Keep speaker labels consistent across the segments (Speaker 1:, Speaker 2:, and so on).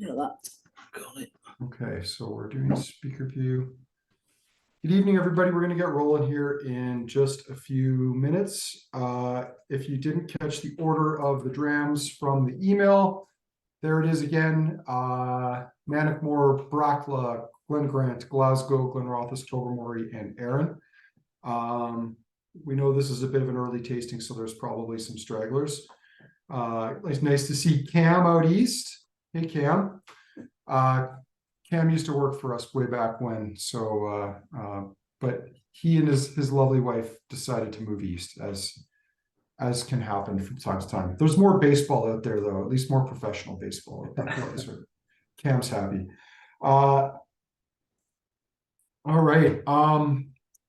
Speaker 1: at that. Got it.
Speaker 2: Okay, so we're doing speaker view. Good evening, everybody. We're going to get rolling here in just a few minutes. If you didn't catch the order of the drams from the email, there it is again. Mannochmore, Brackla, Glen Grant, Glasgow, Glenrothes, Tobermory, and Arran. We know this is a bit of an early tasting, so there's probably some stragglers. It's nice to see Cam out east. Hey, Cam. Cam used to work for us way back when, so but he and his lovely wife decided to move east, as can happen from time to time. There's more baseball out there, though, at least more professional baseball. So Cam's happy. All right.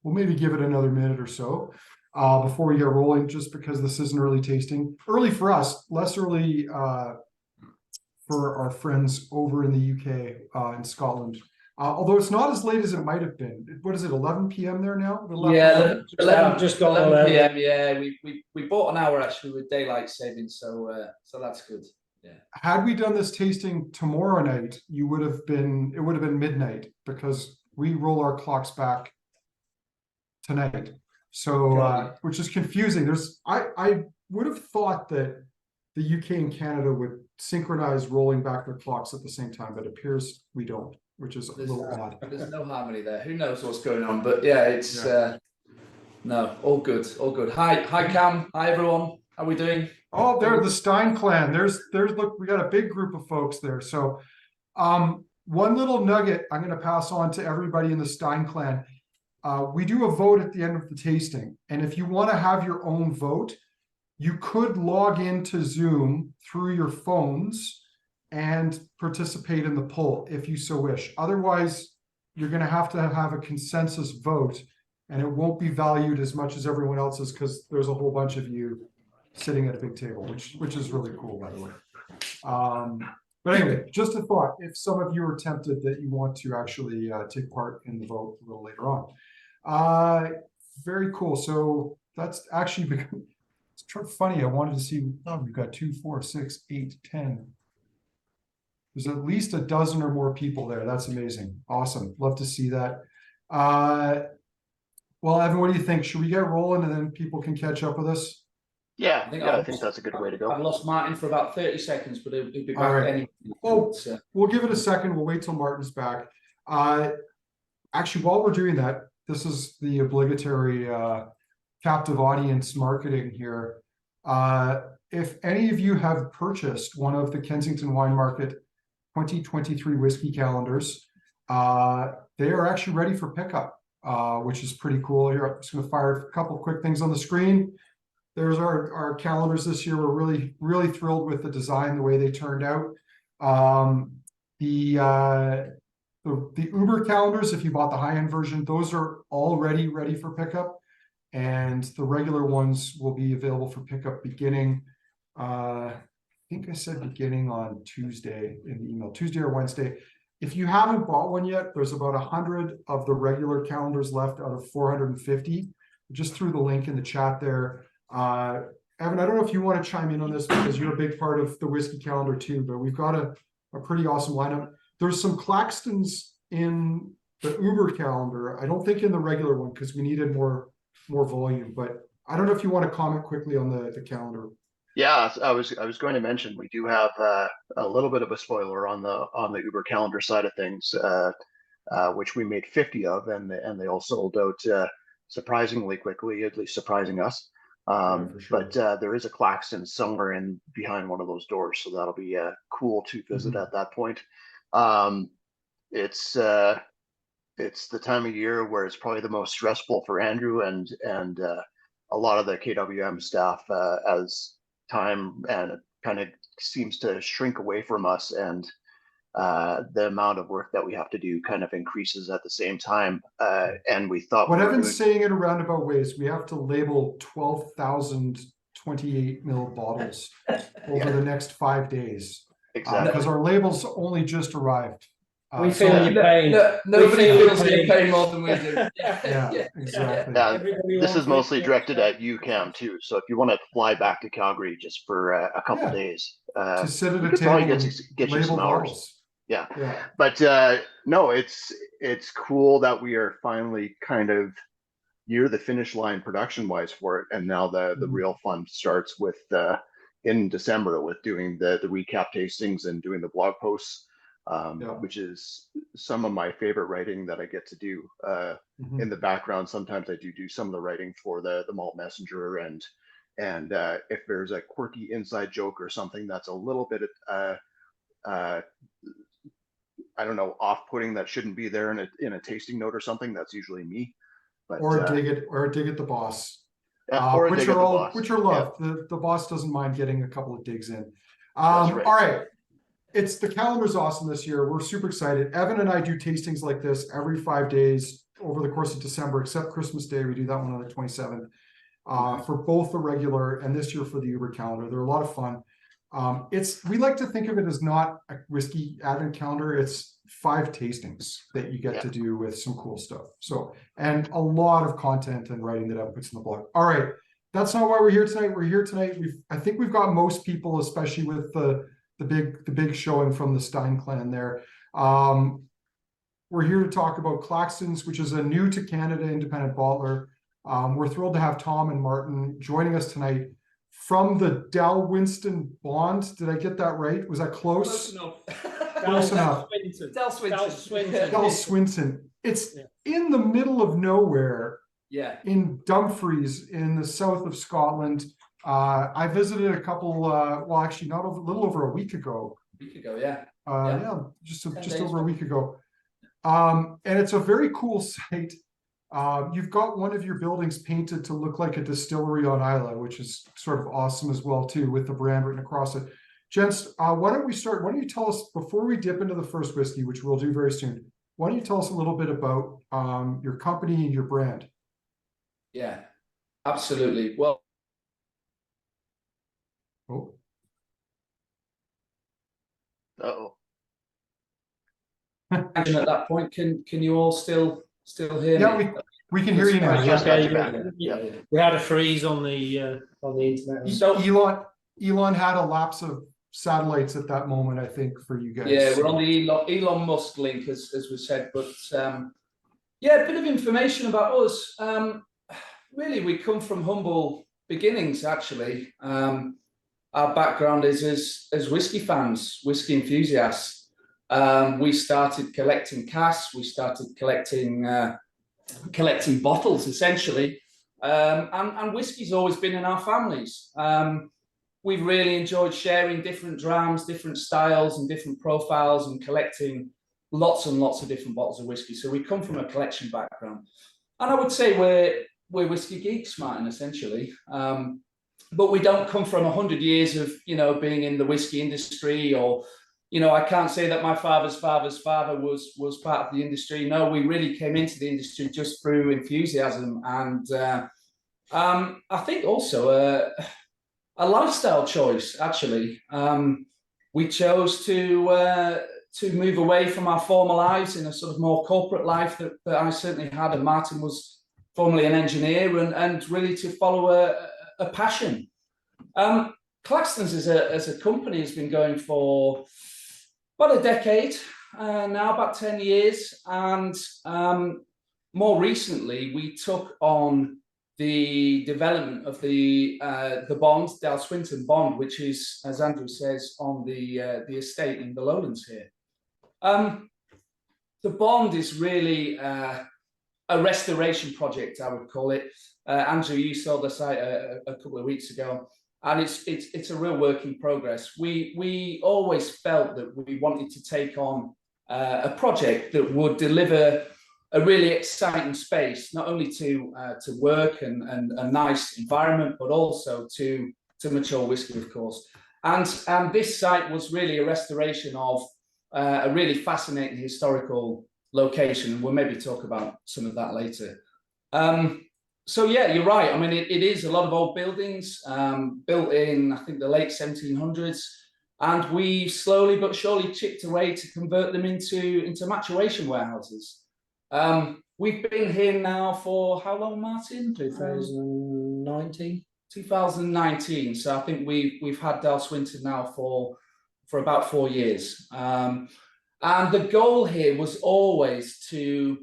Speaker 2: We'll maybe give it another minute or so before we get rolling, just because this is an early tasting. Early for us, less early for our friends over in the UK, in Scotland. Although it's not as late as it might have been. What is it, 11 p.m. there now?
Speaker 1: Yeah, 11
Speaker 3: just gone 11
Speaker 1: p.m. Yeah, we bought an hour actually with daylight savings, so that's good. Yeah.
Speaker 2: Had we done this tasting tomorrow night, it would have been midnight, because we roll our clocks back tonight. So which is confusing. I would have thought that the UK and Canada would synchronize rolling back their clocks at the same time, but it appears we don't, which is a little odd.
Speaker 1: There's no harmony there. Who knows what's going on? But yeah, it's no, all good, all good. Hi Cam. Hi everyone. How are we doing?
Speaker 2: Oh, they're the Stein clan. There's look, we got a big group of folks there. So one little nugget I'm going to pass on to everybody in the Stein clan. We do a vote at the end of the tasting, and if you want to have your own vote, you could log into Zoom through your phones and participate in the poll if you so wish. Otherwise, you're going to have a consensus vote, and it won't be valued as much as everyone else's, because there's a whole bunch of you sitting at a big table, which is really cool, by the way. But anyway, just a thought, if some of you are tempted that you want to actually take part in the vote a little later on. Very cool. So that's actually it's funny. I wanted to see, we've got 2, 4, 6, 8, 10. There's at least a dozen or more people there. That's amazing. Awesome. Love to see that. Well, Evan, what do you think? Should we get rolling and then people can catch up with us?
Speaker 4: Yeah, I think that's a good way to go.
Speaker 1: I've lost Martin for about 30 seconds, but he'll be back anyway.
Speaker 2: Oh, we'll give it a second. We'll wait till Martin's back. Actually, while we're doing that, this is the obligatory captive audience marketing here. If any of you have purchased one of the Kensington Wine Market 2023 whiskey calendars, they are actually ready for pickup, which is pretty cool. Here, I'm just going to fire a couple quick things on the screen. There's our calendars this year. We're really thrilled with the design, the way they turned out. The Uber calendars, if you bought the high-end version, those are already ready for pickup, and the regular ones will be available for pickup beginning, I think I said beginning on Tuesday in the email, Tuesday or Wednesday. If you haven't bought one yet, there's about 100 of the regular calendars left out of 450. Just threw the link in the chat there. Evan, I don't know if you want to chime in on this, because you're a big part of the whiskey calendar too, but we've got a pretty awesome lineup. There's some Claxtons in the Uber calendar. I don't think in the regular one, because we needed more volume, but I don't know if you want to comment quickly on the calendar.
Speaker 4: Yeah, I was going to mention, we do have a little bit of a spoiler on the Uber calendar side of things, which we made 50 of, and they all sold out surprisingly quickly, at least surprising us. Sure. But there is a Claxton somewhere in behind one of those doors, so that'll be cool to visit at that point. It's the time of year where it's probably the most stressful for Andrew and a lot of the KWM staff, as time and it kind of seems to shrink away from us, and the amount of work that we have to do kind of increases at the same time. And we thought,
Speaker 2: what Evan's saying in a roundabout ways, we have to label 12,000 28 ml bottles over the next 5 days.
Speaker 4: Exactly.
Speaker 2: Because our labels only just arrived.
Speaker 3: We feel your pain.
Speaker 1: Nobody feels your pain more than we do.
Speaker 2: Yeah, exactly.
Speaker 4: This is mostly directed at you, Cam, too. So if you want to fly back to Calgary just for a couple days,
Speaker 2: to sit at a table and
Speaker 4: get you
Speaker 2: label
Speaker 4: some hours.
Speaker 2: bottles.
Speaker 4: Yeah.
Speaker 2: Yeah.
Speaker 4: But no, it's cool that we are finally kind of near the finish line production wise for it, and now the real fun starts with in December with doing the recap tastings and doing the blog posts, which is some of my favorite writing that I get to do. In the background, sometimes I do some of the writing for the Malt Messenger, and if there's a quirky inside joke or something that's a little bit I don't know, off-putting that shouldn't be there in a tasting note or something, that's usually me. But,
Speaker 2: or dig it the boss.
Speaker 4: or
Speaker 2: which
Speaker 4: dig
Speaker 2: are
Speaker 4: at the
Speaker 2: all
Speaker 4: boss.
Speaker 2: which are loved. The boss doesn't mind getting a couple of digs in.
Speaker 4: That's right.
Speaker 2: All right. It's the calendar's awesome this year. We're super excited. Evan and I do tastings like this every 5 days over the course of December, except Christmas Day. We do that one on the 27th. For both the regular and this year for the Uber calendar. They're a lot of fun. We like to think of it as not a whiskey advent calendar. It's 5 tastings that you get to do with some cool stuff. So, and a lot of content and writing that Evan puts in the blog. All right. That's not why we're here tonight. We're here tonight. I think we've got most people, especially with the big showing from the Stein clan there. We're here to talk about Claxton's, which is a new to Canada independent bottler. We're thrilled to have Tom and Martin joining us tonight from the Dalwhinton Bond. Did I get that right? Was that close? Close enough. Dalwhinton. It's in the middle of nowhere.
Speaker 1: Yeah.
Speaker 2: In Dumfries, in the south of Scotland. I visited a couple. Well, actually, not a little over a week ago. Just over a week ago. And it's a very cool site. You've got one of your buildings painted to look like a distillery on Isla, which is sort of awesome as well too, with the brand written across it. Gents, why don't we start? Why don't you tell us, before we dip into the first whiskey, which we'll do very soon, why don't you tell us a little bit about your company and your brand?
Speaker 1: Yeah, absolutely. Well, at that point, can you all still hear me?
Speaker 2: Yeah, we can hear you now.
Speaker 3: We had a freeze on the internet.
Speaker 2: So Elon had a lapse of satellites at that moment, I think, for you guys.
Speaker 1: Yeah, we're on the Elon Musk link, as we said. But yeah, a bit of information about us. Really, we come from humble beginnings, actually. Our background is as whiskey fans, whiskey enthusiasts. We started collecting casks. We started collecting bottles, essentially. And whiskey's always been in our families. We've really enjoyed sharing different drams, different styles and different profiles, and collecting lots and lots of different bottles of whiskey. So we come from a collection background. And I would say we're whiskey geeks, Martin, essentially. But we don't come from 100 years of, being in the whiskey industry, or, I can't say that my father's father's father was part of the industry. No, we really came into the industry just through enthusiasm and I think also a lifestyle choice, actually. We chose to move away from our former lives in a sort of more corporate life that I certainly had, and Martin was formerly an engineer, and really to follow a passion. Claxton's as a company has been going for about a decade now, about 10 years, and more recently we took on the development of the bond, Dalwhinton Bond, which is, as Andrew says, on the estate in the Lowlands here. The bond is really a restoration project, I would call it. Andrew, you saw the site a couple of weeks ago, and it's a real work in progress. We always felt that we wanted to take on a project that would deliver a really exciting space, not only to work and a nice environment, but also to mature whiskey, of course. And this site was really a restoration of a really fascinating historical location, and we'll maybe talk about some of that later. So yeah, you're right. I mean, it is a lot of old buildings built in, I think, the late 1700s, and we slowly but surely chipped away to convert them into maturation warehouses. We've been here now for how long, Martin?
Speaker 3: 2019.
Speaker 1: 2019. So I think we've had Dalwhinton now for about 4 years. And the goal here was always to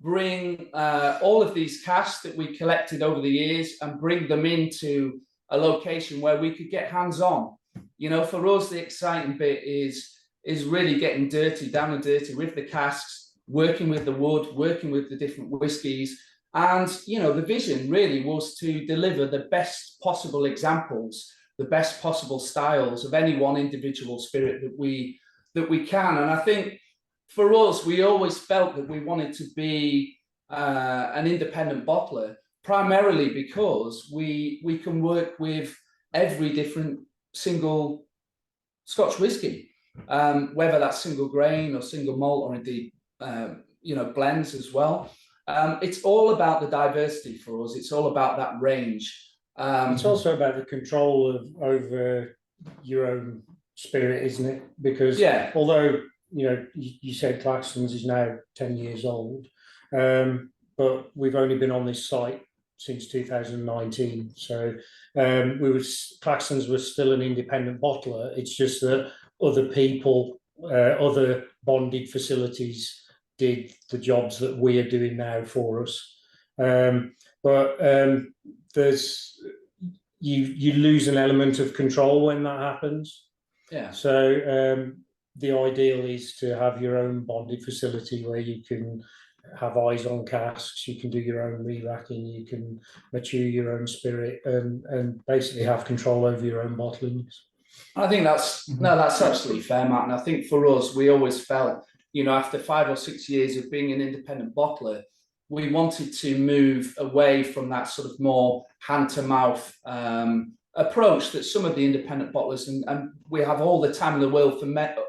Speaker 1: bring all of these casks that we collected over the years and bring them into a location where we could get hands-on. You know, for us, the exciting bit is really getting dirty, down and dirty with the casks, working with the wood, working with the different whiskies. And, you know, the vision really was to deliver the best possible examples, the best possible styles of any one individual spirit that we can. And I think for us, we always felt that we wanted to be an independent bottler, primarily because we can work with every different single Scotch whisky, whether that's single grain or single malt, or indeed you know, blends as well. It's all about the diversity for us. It's all about that range.
Speaker 3: It's also about the control over your own spirit, isn't it? Because although, you know, you said Claxton's is now 10 years old, but we've only been on this site since 2019. So Claxton's was still an independent bottler. It's just that other people, other bonded facilities did the jobs that we are doing now for us. But there's you lose an element of control when that happens.
Speaker 1: Yeah.
Speaker 3: So the ideal is to have your own bonded facility where you can have eyes on casks, you can do your own re-racking, you can mature your own spirit, and basically have control over your own bottlings.
Speaker 1: I think that's absolutely fair, Matt. And I think for us, we always felt, you know, after 5 or 6 years of being an independent bottler, we wanted to move away from that sort of more hand-to-mouth approach that some of the independent bottlers, and we have all the time in the world for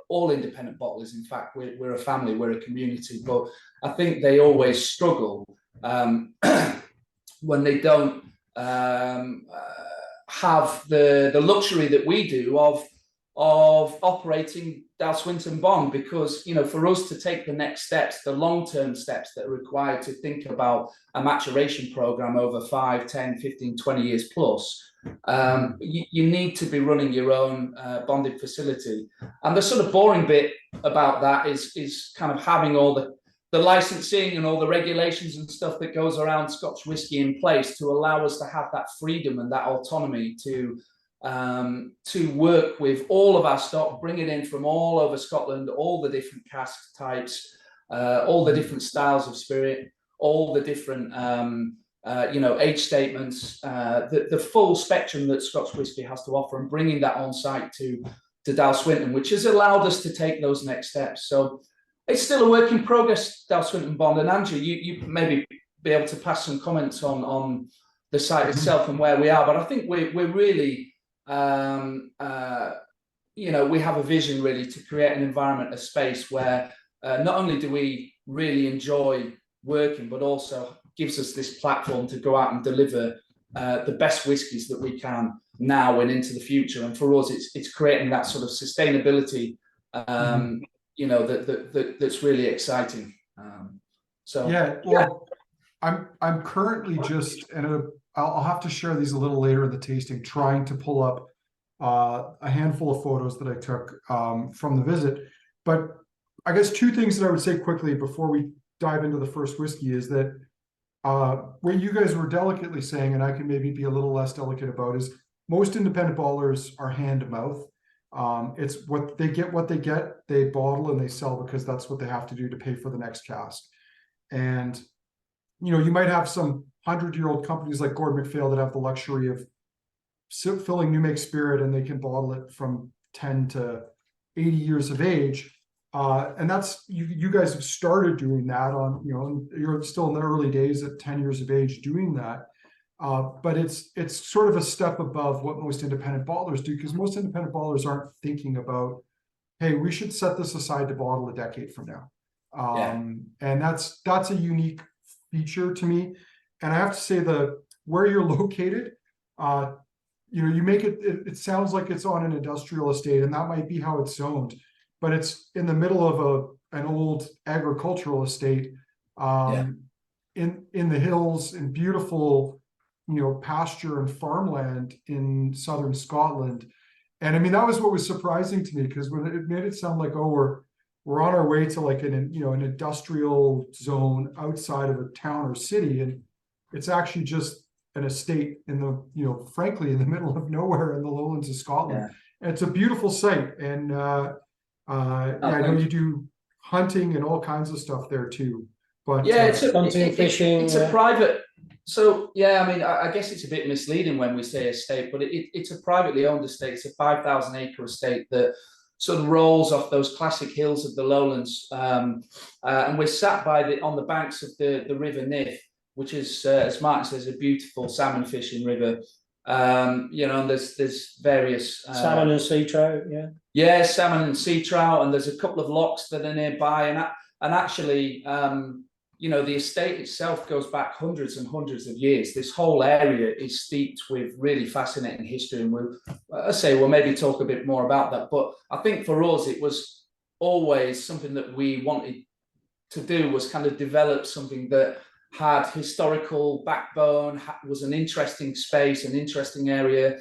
Speaker 1: all independent bottlers. In fact, we're a family, we're a community, but I think they always struggle when they don't have the luxury that we do of operating Dalswinton Bond, because, you know, for us to take the next steps, the long-term steps that are required to think about a maturation program over 5, 10, 15, 20 years plus, you need to be running your own bonded facility. And the sort of boring bit about that is kind of having all the licensing and all the regulations and stuff that goes around Scotch whisky in place to allow us to have that freedom and that autonomy to work with all of our stock, bring it in from all over Scotland, all the different cask types, all the different styles of spirit, all the different you know, age statements, the full spectrum that Scotch whisky has to offer, and bringing that on site to Dalswinton, which has allowed us to take those next steps. So it's still a work in progress, Dalswinton Bond. And Andrew, you maybe be able to pass some comments on the site itself and where we are. But I think we're really, you know, we have a vision really to create an environment, a space where not only do we really enjoy working, but also gives us this platform to go out and deliver the best whiskies that we can now and into the future. And for us, it's creating that sort of sustainability, you know, that's really exciting. So
Speaker 2: yeah, well, I'm currently just, and I'll have to share these a little later in the tasting, trying to pull up a handful of photos that I took from the visit. But I guess two things that I would say quickly before we dive into the first whiskey is that what you guys were delicately saying, and I can maybe be a little less delicate about, is most independent bottlers are hand to mouth. It's what they get, they bottle and they sell because that's what they have to do to pay for the next cask. And, you know, you might have some 100-year-old companies like Gordon MacPhail that have the luxury of filling new make spirit, and they can bottle it from 10 to 80 years of age. And that's, you guys have started doing that on, you know, you're still in the early days at 10 years of age doing that. But it's sort of a step above what most independent bottlers do, because most independent bottlers aren't thinking about, hey, we should set this aside to bottle a decade from now. And that's a unique feature to me. And I have to say, where you're located, you know, you make it sounds like it's on an industrial estate, and that might be how it's zoned, but it's in the middle of an old agricultural estate, in the hills, in beautiful, you know, pasture and farmland in southern Scotland. And I mean, that was what was surprising to me, because when it made it sound like, oh, we're on our way to like an industrial zone outside of a town or city, and it's actually just an estate in the frankly in the middle of nowhere in the lowlands of Scotland.
Speaker 1: Yeah.
Speaker 2: And it's a beautiful site, and I know you do hunting and all kinds of stuff there too. But
Speaker 1: yeah, it's
Speaker 3: hunting, fishing.
Speaker 1: It's a private. So yeah, I mean, I guess it's a bit misleading when we say estate, but it's a privately owned estate. It's a 5,000 acre estate that sort of rolls off those classic hills of the lowlands, and we're sat on the banks of the River Nith, which is, as Martin says, a beautiful salmon fishing river. And there's various
Speaker 3: salmon and sea trout,
Speaker 1: yeah, salmon and sea trout, and there's a couple of lochs that are nearby, and actually, the estate itself goes back hundreds and hundreds of years. This whole area is steeped with really fascinating history, and we'll maybe talk a bit more about that. But I think for us, it was always something that we wanted to do, was kind of develop something that had historical backbone, was an interesting space, an interesting area,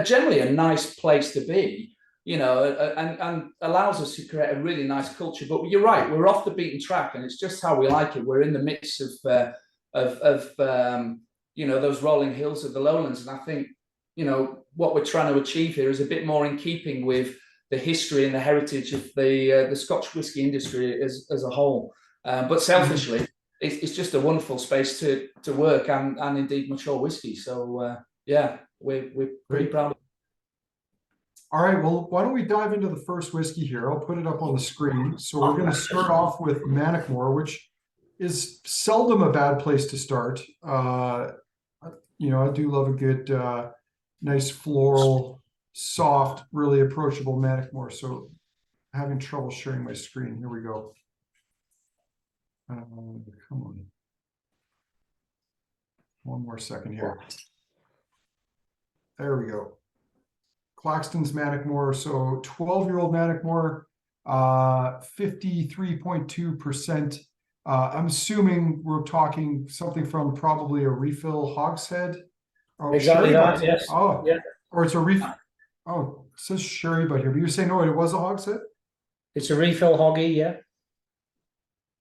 Speaker 1: generally a nice place to be, and allows us to create a really nice culture. But you're right, we're off the beaten track, and it's just how we like it. We're in the midst of those rolling hills of the lowlands, and I think what we're trying to achieve here is a bit more in keeping with the history and the heritage of the Scotch whisky industry as a whole. But selfishly, it's just a wonderful space to work and indeed mature whiskey. So we're pretty proud of it.
Speaker 2: All right, well, why don't we dive into the first whiskey here? I'll put it up on the screen. So we're going to start off with Mannochmore, which is seldom a bad place to start. I do love a good, nice floral, soft, really approachable Mannochmore. So I'm having trouble sharing my screen. Here we go. Come on. One more second here. There we go. Claxton's Mannochmore. So 12-year-old Mannochmore, 53.2%. I'm assuming we're talking something from probably a refill hogshead. Oh,
Speaker 3: exactly that, yes.
Speaker 2: Oh, yeah. Or it's a refill. Oh, it says sherry butt here, but you're saying no, it was a hogshead?
Speaker 3: It's a refill hoggy, yeah.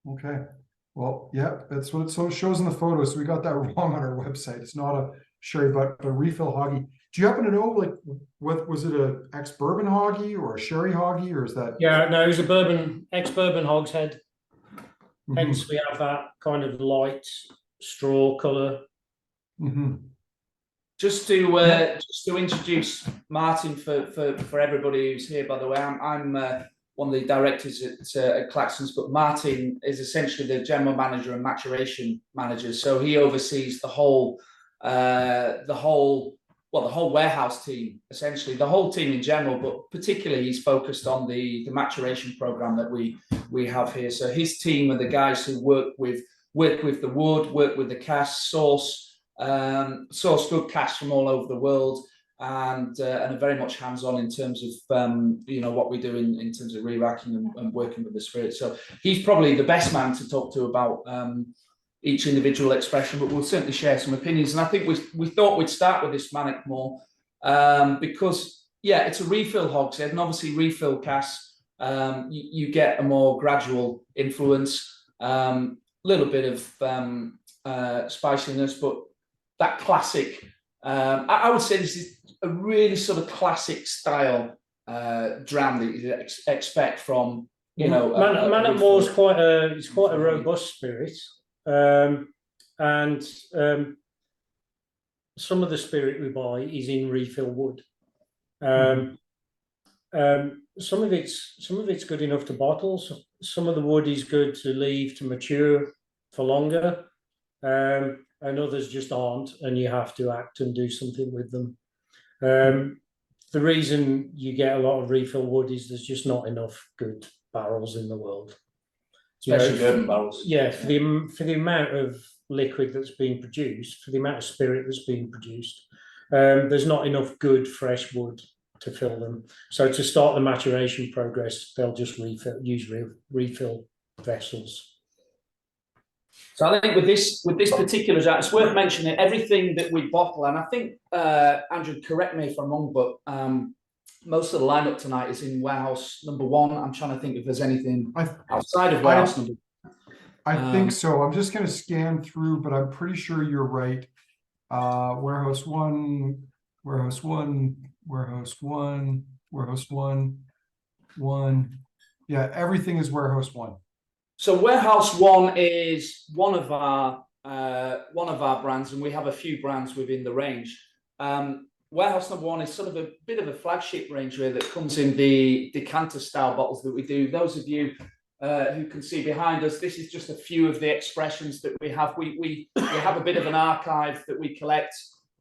Speaker 2: Okay. Well, yeah, that's what it shows in the photo. So we got that wrong on our website. It's not a sherry butt, but a refill hoggy. Do you happen to know, like, what was it, a ex-bourbon hoggy or a sherry hoggy, or is that?
Speaker 3: Yeah, no, it was a ex-bourbon hogshead. Mm-hmm. Hence, we have that kind of light straw color.
Speaker 2: Mm-hmm.
Speaker 1: Just to introduce Martin for everybody who's here, by the way, I'm one of the directors at Claxton's, but Martin is essentially the general manager and maturation manager. So he oversees the whole warehouse team, essentially the whole team in general, but particularly he's focused on the maturation program that we have here. So his team are the guys who work with the wood, work with the cask, source good cask from all over the world, and are very much hands-on in terms of what we do in terms of re-racking and working with the spirit. So he's probably the best man to talk to about each individual expression, but we'll certainly share some opinions. And I think we thought we'd start with this Mannochmore because it's a refill hogshead, and obviously refill casks, you get a more gradual influence, little bit of spiciness, but that classic, I would say this is a really sort of classic style dram that you expect from,
Speaker 3: Mannochmore is quite a robust spirit. And some of the spirit we buy is in refill wood. Some of it's good enough to bottle. Some of the wood is good to leave to mature for longer, and others just aren't, and you have to act and do something with them. The reason you get a lot of refill wood is there's just not enough good barrels in the world.
Speaker 1: Especially urban barrels.
Speaker 3: Yeah, for the amount of liquid that's being produced, for the amount of spirit that's being produced, there's not enough good fresh wood to fill them. So to start the maturation progress, they'll just use refill vessels.
Speaker 1: So I think with this particular jar, it's worth mentioning everything that we bottle, and I think Andrew, correct me if I'm wrong, but most of the lineup tonight is in warehouse number 1. I'm trying to think if there's anything outside of warehouse number 1.
Speaker 2: I think so. I'm just going to scan through, but I'm pretty sure you're right. Warehouse 1, warehouse 1, warehouse 1, warehouse 1. Yeah, everything is warehouse 1.
Speaker 1: So warehouse 1 is one of our brands, and we have a few brands within the range. Warehouse number 1 is sort of a bit of a flagship range here that comes in the decanter style bottles that we do. Those of you who can see behind us, this is just a few of the expressions that we have. We have a bit of an archive that we collect.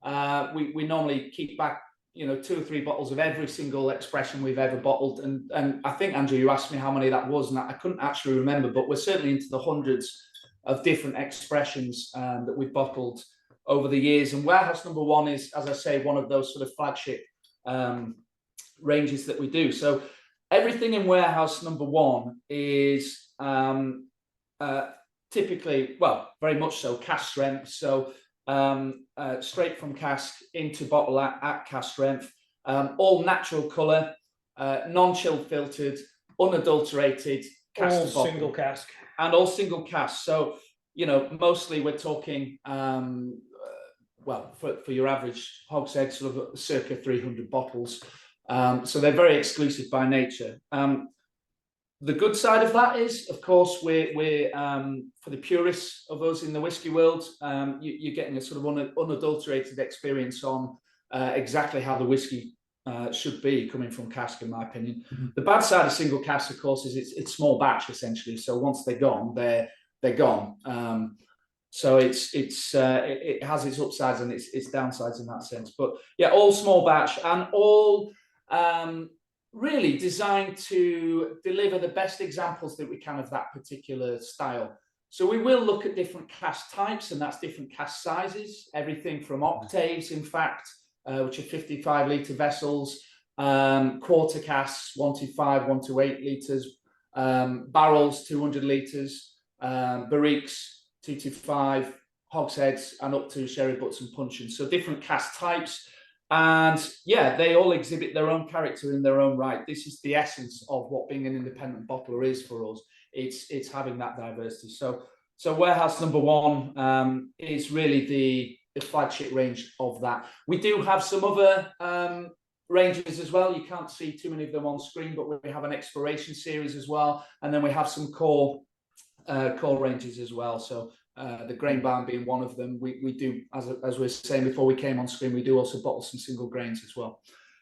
Speaker 1: We normally keep back, 2 or 3 bottles of every single expression we've ever bottled. And I think, Andrew, you asked me how many that was, and I couldn't actually remember, but we're certainly into the hundreds of different expressions that we've bottled over the years. And warehouse number 1 is, as I say, one of those sort of flagship ranges that we do. So everything in warehouse number 1 is typically, well, very much so, cask strength. So straight from cask into bottle at cask strength, all natural colour, non-chilled filtered, unadulterated, cask
Speaker 3: all
Speaker 1: to bottle.
Speaker 3: Single cask.
Speaker 1: And all single cask. So, mostly we're talking, well, for your average hogshead, sort of circa 300 bottles. So they're very exclusive by nature. The good side of that is, of course, we're for the purists of us in the whiskey world, you're getting a sort of unadulterated experience on exactly how the whiskey should be coming from cask, in my opinion. Mm-hmm. The bad side of single cask, of course, is it's small batch essentially. So once they're gone, they're gone. So it has its upsides and its downsides in that sense. But yeah, all small batch and all really designed to deliver the best examples that we can of that particular style. So we will look at different cask types, and that's different cask sizes, everything from octaves, in fact, which are 55-litre vessels, quarter casks, 1 to 5, 1 to 8 litres, barrels, 200 litres, barriques, 2 to 5, hogsheads, and up to sherry butts and puncheons. So different cask types. And yeah, they all exhibit their own character in their own right. This is the essence of what being an independent bottler is for us. It's having that diversity. So warehouse number 1 is really the flagship range of that. We do have some other ranges as well. You can't see too many of them on screen, but we have an exploration series as well, and then we have some core ranges as well. So the grain barn being one of them. We do, as we were saying before we came on screen, we do also bottle some single grains as well.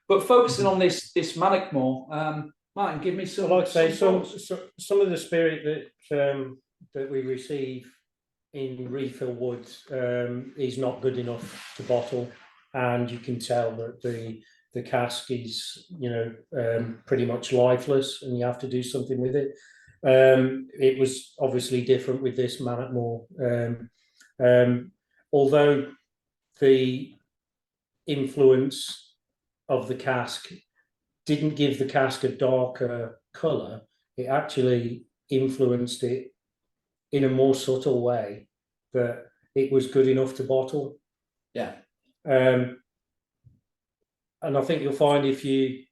Speaker 1: But focusing on this Mannochmore, Martin, give me some.
Speaker 3: I'd like to say some of the spirit that we receive in refill wood is not good enough to bottle, and you can tell that the cask is pretty much lifeless, and you have to do something with it. It was obviously different with this Mannochmore, although the influence of the cask didn't give the cask a darker colour. It actually influenced it in a more subtle way that it was good enough to bottle.
Speaker 1: Yeah.
Speaker 3: And I think you'll find if you...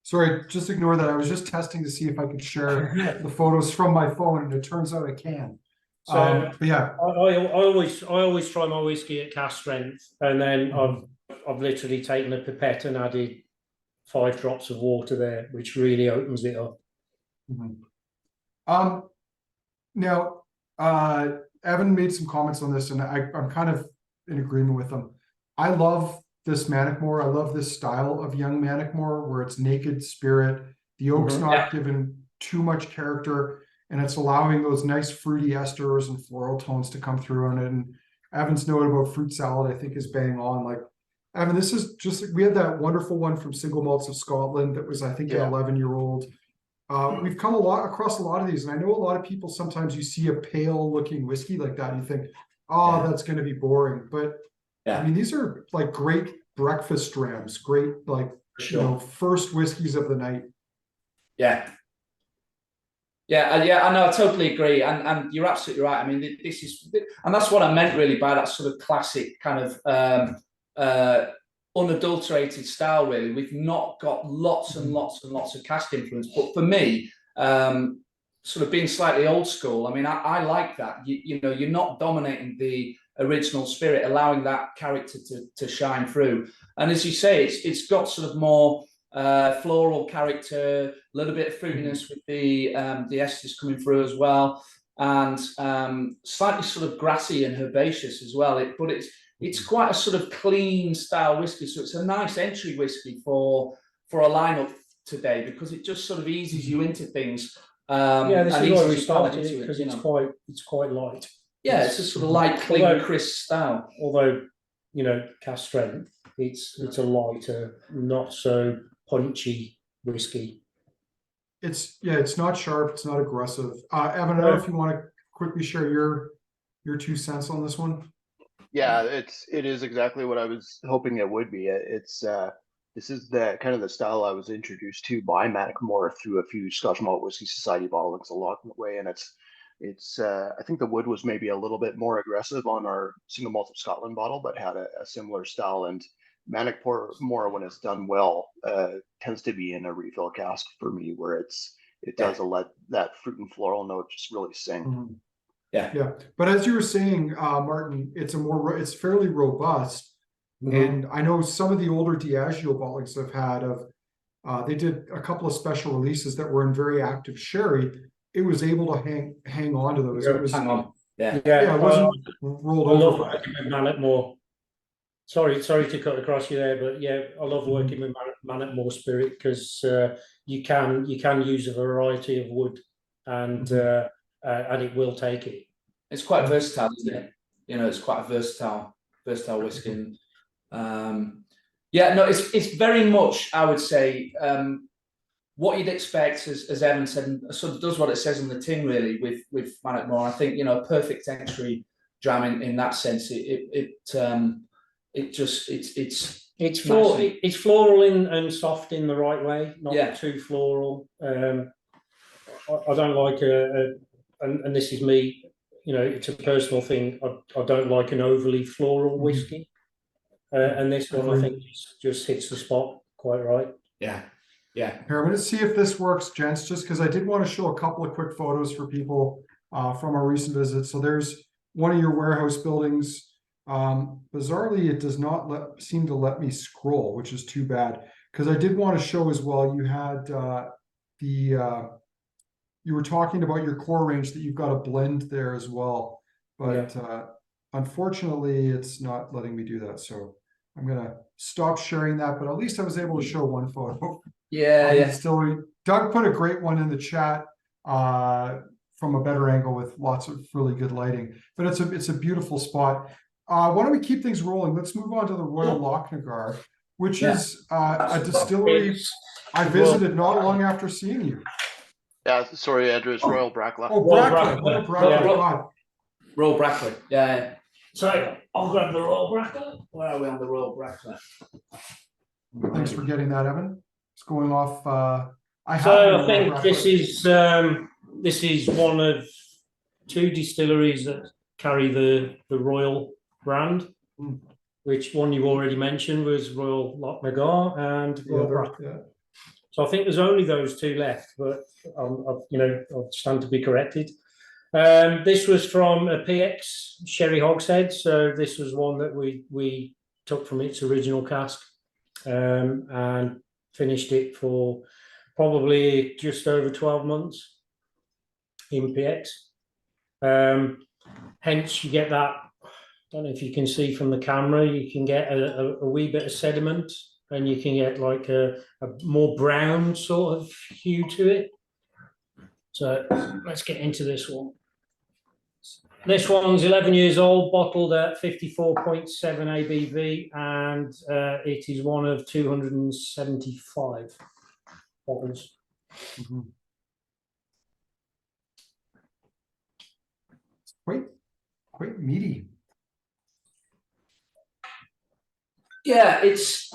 Speaker 2: Sorry, just ignore that. I was just testing to see if I could share the photos from my phone, and it turns out I can.
Speaker 3: So
Speaker 2: but yeah,
Speaker 3: I always try my whiskey at cask strength, and then I've literally taken a pipette and added 5 drops of water there, which really opens it up.
Speaker 2: Now, Evan made some comments on this, and I'm kind of in agreement with them. I love this Mannochmore. I love this style of young Mannochmore where it's naked spirit. The oak's not given too much character, and it's allowing those nice fruity esters and floral tones to come through on it. And Evan's note about fruit salad, I think, is bang on. Like, Evan, this is just, we had that wonderful one from Single Malts of Scotland that was, I think, an 11-year-old. We've come across a lot of these, and I know a lot of people, sometimes you see a pale looking whiskey like that and you think, oh, that's going to be boring. But I mean, these are like great breakfast drams, great, like, first whiskeys of the night.
Speaker 1: Yeah, I know, I totally agree. And you're absolutely right. I mean, this is, and that's what I meant really by that sort of classic kind of unadulterated style, really. We've not got lots and lots and lots of cask influence. But for me, sort of being slightly old school, I mean, I like that. You know, you're not dominating the original spirit, allowing that character to shine through. And as you say, it's got sort of more floral character, a little bit of fruitiness with the esters coming through as well, and slightly sort of grassy and herbaceous as well. But it's quite a sort of clean style whiskey, so it's a nice entry whiskey for a lineup today, because it just sort of eases you into things.
Speaker 3: Yeah, this is why we started it, because it's quite light.
Speaker 1: Yeah, it's a sort of light, clean, crisp style.
Speaker 3: Although, you know, cask strength, it's a lighter, not so punchy whiskey.
Speaker 2: It's not sharp, it's not aggressive. Evan, I don't know if you want to quickly share your 2 cents on this one.
Speaker 4: Yeah, it is exactly what I was hoping it would be. This is the kind of the style I was introduced to by Mannochmore through a few Scotch Malt Whisky Society bottlings along the way, and it's I think the wood was maybe a little bit more aggressive on our single malt of Scotland bottle, but had a similar style. And Mannochmore, when it's done well, tends to be in a refill cask for me, where it does let that fruit and floral note just really sing.
Speaker 2: Mm-hmm.
Speaker 1: Yeah.
Speaker 2: But as you were saying, Martin, it's fairly robust. Mm-hmm. And I know some of the older Diageo bottlings I've had they did a couple of special releases that were in very active sherry. It was able to hang on to those. It was,
Speaker 1: hang on. Yeah.
Speaker 2: It wasn't rolled over.
Speaker 3: I love working with Mannochmore. Sorry to cut across you there, but yeah, I love working with Mannochmore spirit, because you can use a variety of wood, and it will take it.
Speaker 1: It's quite versatile, isn't it? You know, it's quite a versatile whiskey. It's very much, I would say, what you'd expect, as Evan said, and sort of does what it says on the tin, really, with Mannochmore. I think, you know, perfect entry dram in that sense. It's
Speaker 3: floral and soft in the right way, not too floral. I don't like and this is me, you know, it's a personal thing. I don't like an overly floral whiskey, and this one I think just hits the spot quite right.
Speaker 1: Yeah.
Speaker 2: Here, I'm going to see if this works, gents, just because I did want to show a couple of quick photos for people from our recent visit. So there's one of your warehouse buildings. Bizarrely, it does not seem to let me scroll, which is too bad, because I did want to show as well, you had you were talking about your core range, that you've got a blend there as well, but unfortunately it's not letting me do that. So I'm going to stop sharing that, but at least I was able to show one photo. Distillery. Doug put a great one in the chat from a better angle with lots of really good lighting, but it's a beautiful spot. Why don't we keep things rolling? Let's move on to the Royal Lochnagar, which is a distillery I visited not long after seeing you.
Speaker 4: Yeah, sorry, Andrew, it's Royal Brackla.
Speaker 2: Oh, Brackla.
Speaker 1: Royal Brackla. Yeah. Sorry, I'll grab the Royal Brackla. Where are we on the Royal Brackla?
Speaker 2: Thanks for getting that, Evan. It's going off.
Speaker 3: I think this is one of 2 distilleries that carry the Royal brand, which one you already mentioned was Royal Lochnagar and Royal Brackla. Yeah. So I think there's only those 2 left, but I'll stand to be corrected. This was from a PX sherry hogshead, so this was one that we took from its original cask and finished it for probably just over 12 months in PX. Hence, you get that. I don't know if you can see from the camera. You can get a wee bit of sediment, and you can get like a more brown sort of hue to it. So let's get into this one. This one's 11 years old, bottled at 54.7 ABV, and it is one of 275 bottles.
Speaker 2: Quite meaty.
Speaker 1: Yeah, it's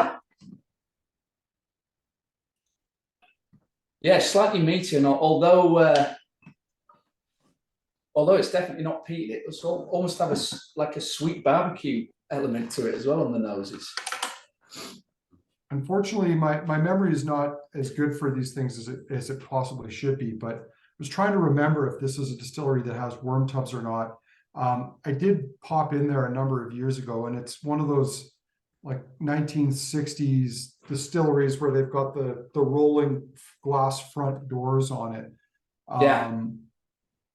Speaker 1: slightly meaty, and although it's definitely not peated, it almost have a sweet barbecue element to it as well on the nose.
Speaker 2: unfortunately, my memory is not as good for these things as it possibly should be, but I was trying to remember if this is a distillery that has worm tubs or not. I did pop in there a number of years ago, and it's one of those like 1960s distilleries where they've got the rolling glass front doors on it.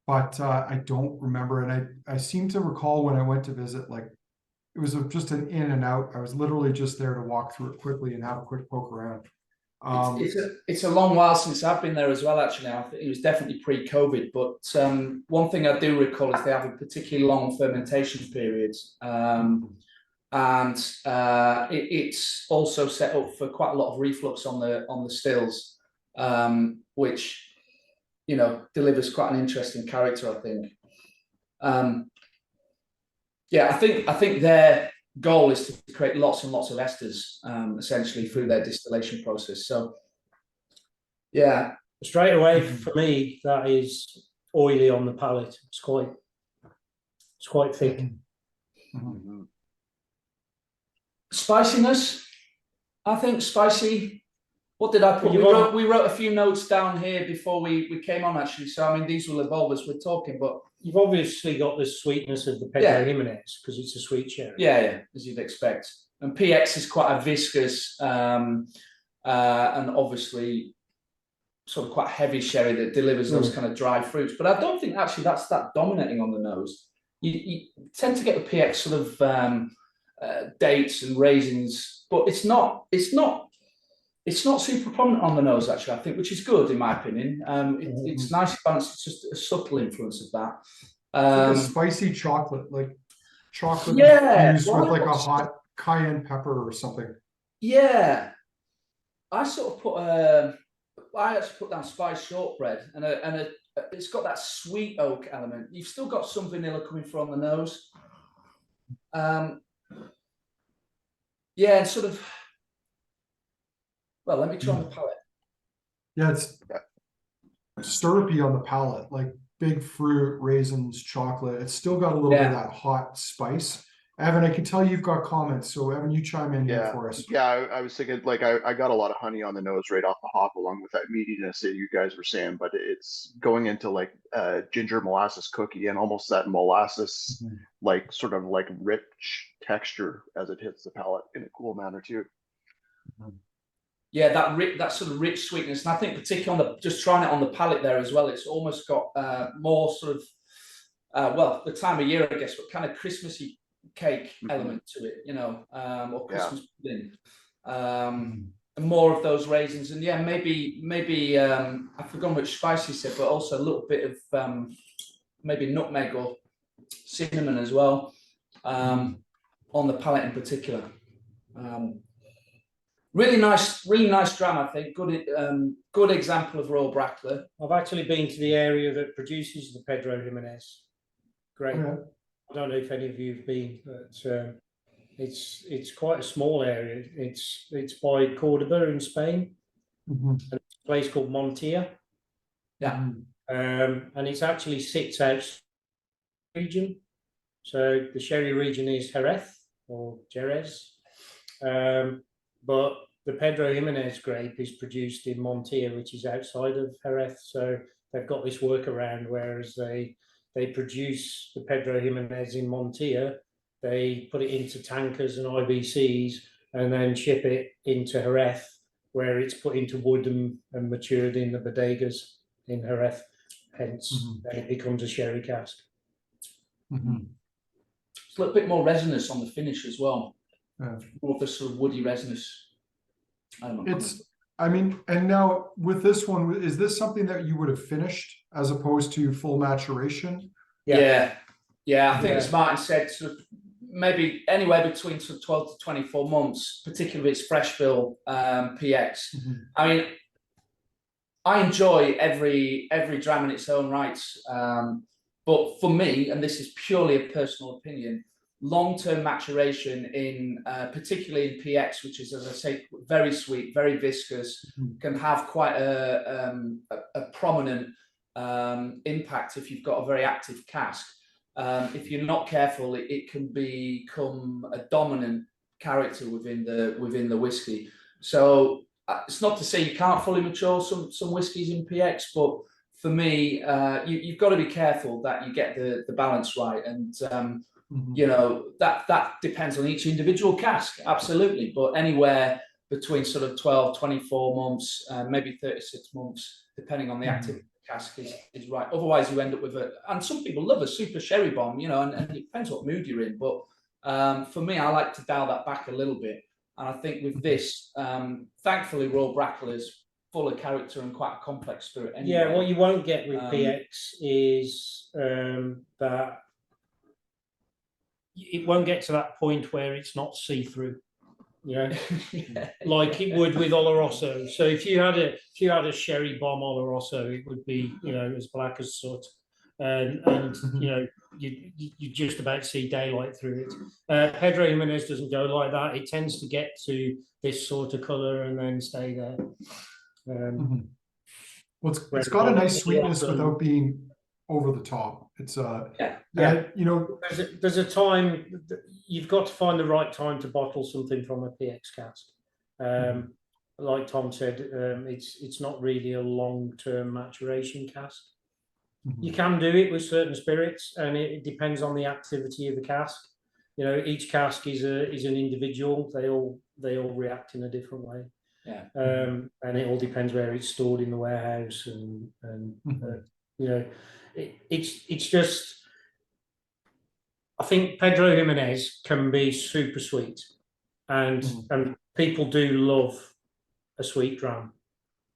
Speaker 2: But I don't remember, and I seem to recall when I went to visit, like it was just an in and out. I was literally just there to walk through it quickly and have a quick poke around.
Speaker 1: It's a long while since I've been there as well, actually. I think it was definitely pre-COVID, but one thing I do recall is they have a particularly long fermentation period, and it's also set up for quite a lot of reflux on the stills, which delivers quite an interesting character, I think. I think their goal is to create lots and lots of esters, essentially through their distillation process. So, yeah,
Speaker 3: straight away for me, that is oily on the palate. It's quite thick.
Speaker 1: Spiciness, I think spicy. What did I put? We wrote a few notes down here before we came on, actually. So I mean, these will evolve as we're talking, but.
Speaker 3: You've obviously got the sweetness of the Pedro Jimenez because it's a sweet sherry.
Speaker 1: Yeah, as you'd expect. And PX is quite a viscous and obviously sort of quite heavy sherry that delivers those kind of dried fruits. But I don't think actually that's that dominating on the nose. You tend to get the PX sort of dates and raisins, but it's not super prominent on the nose, actually, I think, which is good in my opinion. It's nicely balanced. It's just a subtle influence of that.
Speaker 2: Like a spicy chocolate, like chocolate infused with like a hot cayenne pepper or something.
Speaker 1: Yeah, I sort of I actually put down spiced shortbread, and it's got that sweet oak element. You've still got some vanilla coming through on the nose. And sort of. Well, let me try on the palate.
Speaker 2: Yeah, it's syrupy on the palate, like big fruit, raisins, chocolate. It's still got a little bit of that hot spice. Evan, I can tell you've got comments, so Evan, you chime in here for us.
Speaker 4: Yeah, I was thinking, like, I got a lot of honey on the nose right off the hop, along with that meatiness that you guys were saying, but it's going into like ginger molasses cookie and almost that molasses, like sort of like rich texture as it hits the palate in a cool manner too.
Speaker 1: Yeah, that sort of rich sweetness, and I think particularly on just trying it on the palate there as well, it's almost got more sort of the time of year, I guess, but kind of Christmassy cake element to it, or Christmas pudding, and more of those raisins, and maybe I've forgotten which spice he said, but also a little bit of maybe nutmeg or cinnamon as well, on the palate in particular. Really nice dram, I think. Good example of Royal Brackla.
Speaker 3: I've actually been to the area that produces the Pedro Jimenez. Great. I don't know if any of you have been, but it's quite a small area. It's by Cordoba in Spain, and it's a place called Montilla.
Speaker 1: Yeah.
Speaker 3: And it actually sits out region. So the sherry region is Jerez or Jerez. But the Pedro Jimenez grape is produced in Montilla, which is outside of Jerez. So they've got this workaround, whereas they produce the Pedro Jimenez in Montilla, they put it into tankers and IBCs and then ship it into Jerez, where it's put into wood and matured in the bodegas in Jerez. Hence, then it becomes a sherry cask.
Speaker 1: It's a little bit more resinous on the finish as well. More of the sort of woody resinous.
Speaker 2: And now with this one, is this something that you would have finished as opposed to full maturation?
Speaker 1: Yeah. I think as Martin said, sort of maybe anywhere between sort of 12 to 24 months, particularly if it's fresh fill PX. I mean, I enjoy every dram in its own rights, but for me, and this is purely a personal opinion, long-term maturation in particularly in PX, which is, as I say, very sweet, very viscous, can have quite a prominent impact if you've got a very active cask. If you're not careful, it can become a dominant character within the whiskey. So it's not to say you can't fully mature some whiskies in PX, but for me, you've got to be careful that you get the balance right, and you know, that depends on each individual cask, absolutely. But anywhere between sort of 12, 24 months, maybe 36 months, depending on the activity of the cask is right. Otherwise, you end up with and some people love a super sherry bomb, you know, and it depends what mood you're in. But for me, I like to dial that back a little bit. And I think with this, thankfully, Royal Brackla is full of character and quite a complex spirit anyway.
Speaker 3: Yeah, what you won't get with PX is that it won't get to that point where it's not see-through, you know, like it would with Oloroso. So if you had a sherry bomb Oloroso, it would be, you know, as black as soot, and you know, you just about see daylight through it. Pedro Jimenez doesn't go like that. It tends to get to this sort of color and then stay there.
Speaker 2: Well, it's got a nice sweetness without being over the top. It's you know,
Speaker 3: there's a time you've got to find the right time to bottle something from a PX cask. Like Tom said, it's not really a long-term maturation cask. You can do it with certain spirits, and it depends on the activity of the cask. You know, each cask is an individual. They all react in a different way.
Speaker 1: Yeah.
Speaker 3: And it all depends where it's stored in the warehouse, and you know, it's just, I think Pedro Jimenez can be super sweet, and people do love a sweet dram,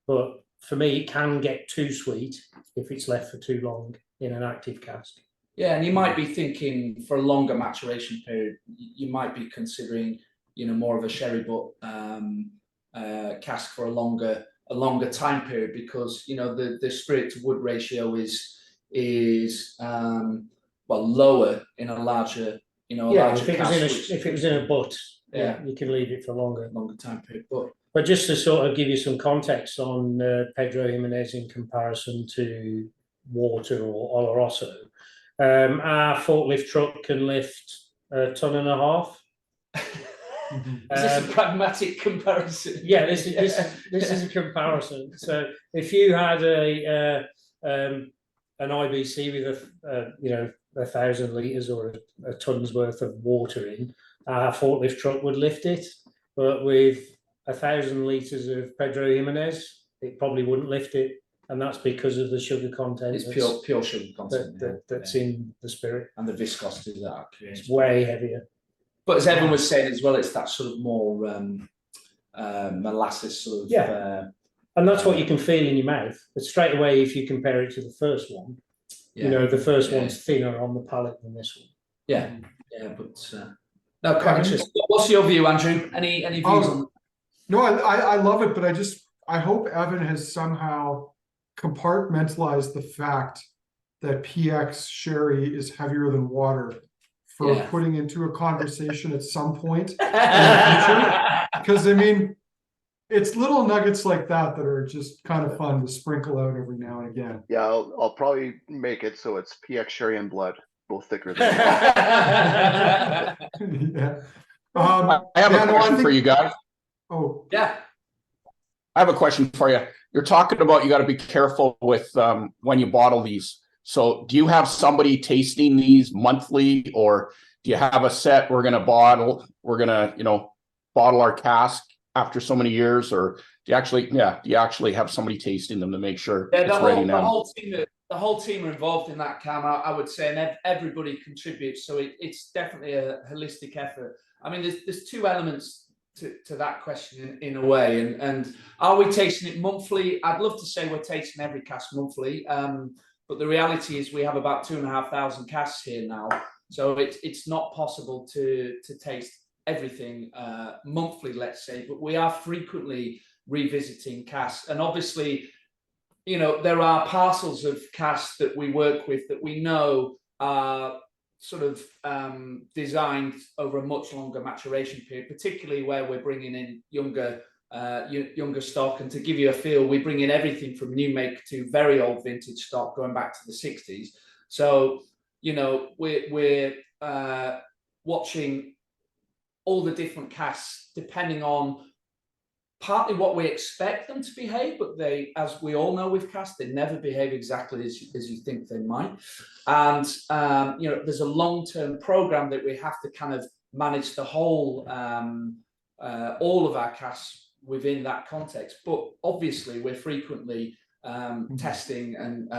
Speaker 3: but for me, it can get too sweet if it's left for too long in an active cask.
Speaker 1: Yeah, and you might be thinking for a longer maturation period, you might be considering, you know, more of a sherry butt cask for a longer time period, because, you know, the spirit to wood ratio is well, lower in a larger, you know,
Speaker 3: if it was in a butt, you can leave it for longer
Speaker 1: time period.
Speaker 3: But just to sort of give you some context on Pedro Jimenez in comparison to water or Oloroso, our forklift truck can lift 1.5 tons.
Speaker 1: Is this a pragmatic comparison?
Speaker 3: Yeah, this is a comparison. So if you had an IBC with you know, 1,000 litres or a ton's worth of water in, our forklift truck would lift it. But with 1,000 litres of Pedro Jimenez, it probably wouldn't lift it, and that's because of the sugar content.
Speaker 1: It's pure sugar content
Speaker 3: that's in the spirit,
Speaker 1: and the viscosity that creates.
Speaker 3: It's way heavier.
Speaker 1: But as everyone was saying as well, it's that sort of more molasses sort of.
Speaker 3: And that's what you can feel in your mouth. But straight away, if you compare it to the first one, you know, the first one's thinner on the palate than this one.
Speaker 1: Yeah, but no, quite interesting. What's your view, Andrew? Any views on?
Speaker 2: No, I love it, but I hope Evan has somehow compartmentalized the fact that PX sherry is heavier than water for putting into a conversation at some point in the future. Because I mean, it's little nuggets like that are just kind of fun to sprinkle out every now and again.
Speaker 4: Yeah, I'll probably make it so it's PX sherry and blood, both thicker than
Speaker 2: Yeah.
Speaker 5: I have a question for you guys.
Speaker 2: Oh,
Speaker 1: yeah.
Speaker 5: I have a question for you. You're talking about you got to be careful with when you bottle these. So do you have somebody tasting these monthly, or do you have a set we're going to bottle our cask after so many years, or do you actually have somebody tasting them to make sure it's ready now?
Speaker 1: The whole team are involved in that, Cam, I would say, and everybody contributes. So it's definitely a holistic effort. I mean, there's two elements to that question in a way. And are we tasting it monthly? I'd love to say we're tasting every cask monthly. But the reality is we have about 2,500 casks here now. So it's not possible to taste everything monthly, let's say, but we are frequently revisiting casks. And obviously, you know, there are parcels of casks that we work with that we know are sort of designed over a much longer maturation period, particularly where we're bringing in younger stock. And to give you a feel, we bring in everything from new make to very old vintage stock going back to the 60s. So, you know, we're watching all the different casks depending on partly what we expect them to behave, but they, as we all know with cask, they never behave exactly as you think they might. And you know, there's a long-term program that we have to kind of manage the whole, all of our casks within that context. But obviously, we're frequently testing and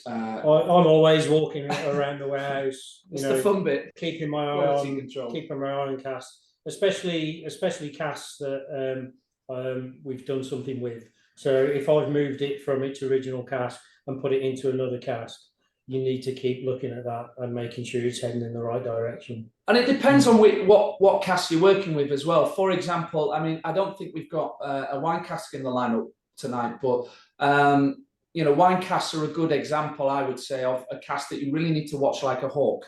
Speaker 3: I'm always walking around the warehouse.
Speaker 1: It's the fun bit,
Speaker 3: keeping my eye on casks, especially casks that we've done something with. So if I've moved it from its original cask and put it into another cask, you need to keep looking at that and making sure it's heading in the right direction.
Speaker 1: And it depends on what cask you're working with as well. For example, I mean, I don't think we've got a wine cask in the lineup tonight, but you know, wine casks are a good example, I would say, of a cask that you really need to watch like a hawk.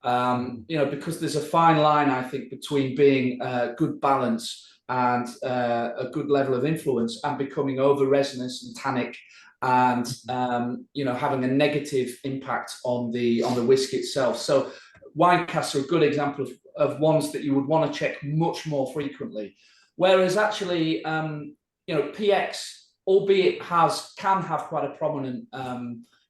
Speaker 1: You know, because there's a fine line, I think, between being good balance and a good level of influence and becoming over resinous and tannic, and you know, having a negative impact on the whiskey itself. So wine casks are a good example of ones that you would want to check much more frequently. Whereas actually, you know, PX, albeit can have quite a prominent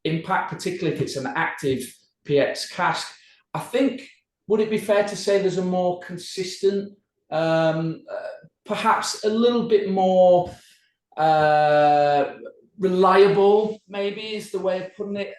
Speaker 1: impact, particularly if it's an active PX cask. I think, would it be fair to say there's a more consistent, perhaps a little bit more reliable, maybe is the way of putting it,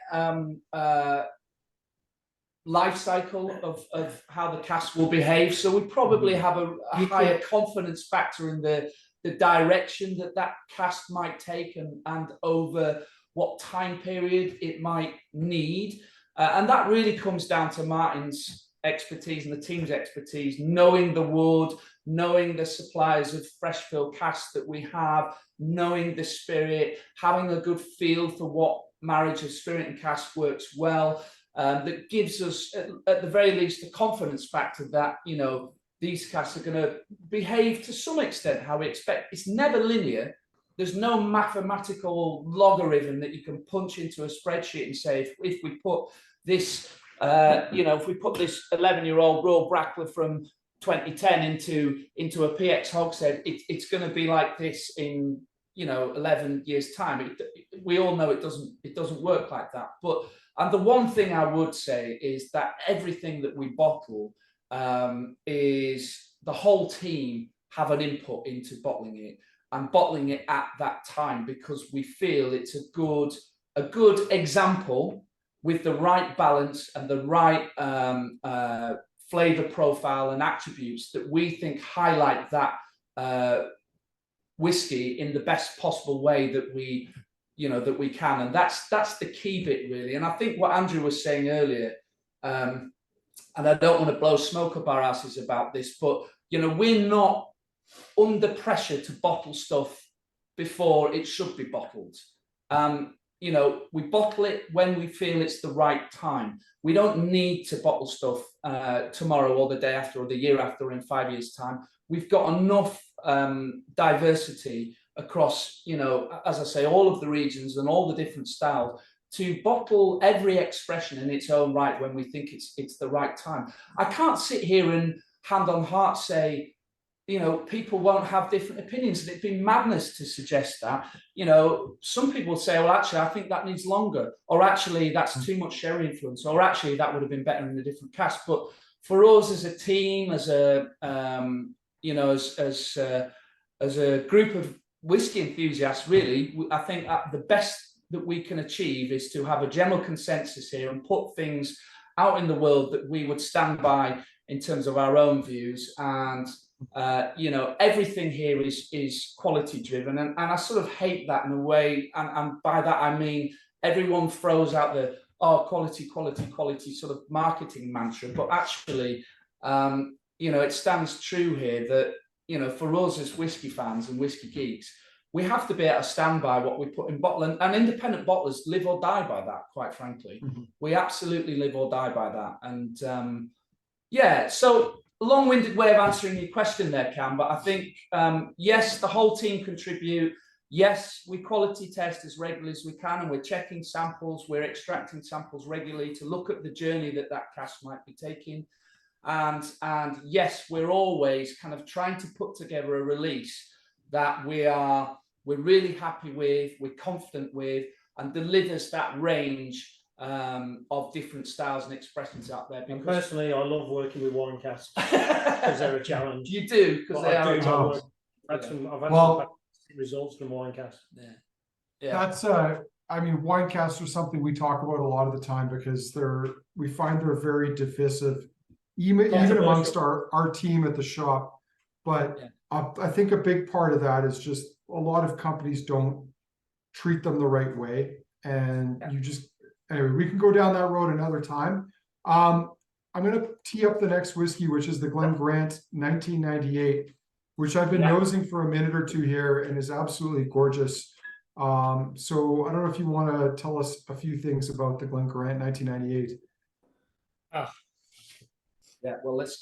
Speaker 1: life cycle of how the cask will behave. So we probably have a higher confidence factor in the direction that cask might take and over what time period it might need. And that really comes down to Martin's expertise and the team's expertise, knowing the wood, knowing the suppliers of fresh fill casks that we have, knowing the spirit, having a good feel for what marriage of spirit and cask works well. That gives us, at the very least, the confidence factor that, you know, these casks are going to behave to some extent how we expect. It's never linear. There's no mathematical logarithm that you can punch into a spreadsheet and say, if we put this, you know, if we put this 11-year-old Royal Brackla from 2010 into a PX hogshead, it's going to be like this in, you know, 11 years' time. We all know it doesn't work like that. And the one thing I would say is that everything that we bottle is the whole team have an input into bottling it and bottling it at that time, because we feel it's a good example with the right balance and the right flavor profile and attributes that we think highlight that whiskey in the best possible way that we can. And that's the key bit, really. And I think what Andrew was saying earlier, and I don't want to blow smoke up our asses about this, but, you know, we're not under pressure to bottle stuff before it should be bottled. You know, we bottle it when we feel it's the right time. We don't need to bottle stuff tomorrow or the day after or the year after or in 5 years' time. We've got enough diversity across, you know, as I say, all of the regions and all the different styles to bottle every expression in its own right when we think it's the right time. I can't sit here and hand on heart say, you know, people won't have different opinions. And it'd be madness to suggest that. You know, some people say, well, actually, I think that needs longer, or actually, that's too much sherry influence, or actually, that would have been better in a different cask. But for us as a team, as a you know, as a group of whiskey enthusiasts, really, I think the best that we can achieve is to have a general consensus here and put things out in the world that we would stand by in terms of our own views. And you know, everything here is quality driven, and I sort of hate that in a way, and by that I mean everyone throws out the quality sort of marketing mantra, but actually you know, it stands true here that, you know, for us as whiskey fans and whiskey geeks, we have to be able to stand by what we put in bottle, and independent bottlers live or die by that, quite frankly. We absolutely live or die by that. And yeah, so long-winded way of answering your question there, Cam, but I think, yes, the whole team contribute. Yes, we quality test as regularly as we can, and we're checking samples, we're extracting samples regularly to look at the journey that cask might be taking. And yes, we're always kind of trying to put together a release that we're really happy with, we're confident with, and delivers that range of different styles and expressions out there.
Speaker 3: And personally, I love working with wine casks because they're a challenge.
Speaker 1: You do, because they are a challenge.
Speaker 3: I've had some fantastic results from wine casks.
Speaker 2: That's I mean, wine casks are something we talk about a lot of the time because we find they're very divisive, even amongst our team at the shop. But I think a big part of that is just a lot of companies don't treat them the right way, and you just anyway. We can go down that road another time. I'm going to tee up the next whiskey, which is the Glen Grant 1998, which I've been nosing for a minute or two here, and is absolutely gorgeous. So I don't know if you want to tell us a few things about the Glen Grant 1998.
Speaker 1: Yeah, well, let's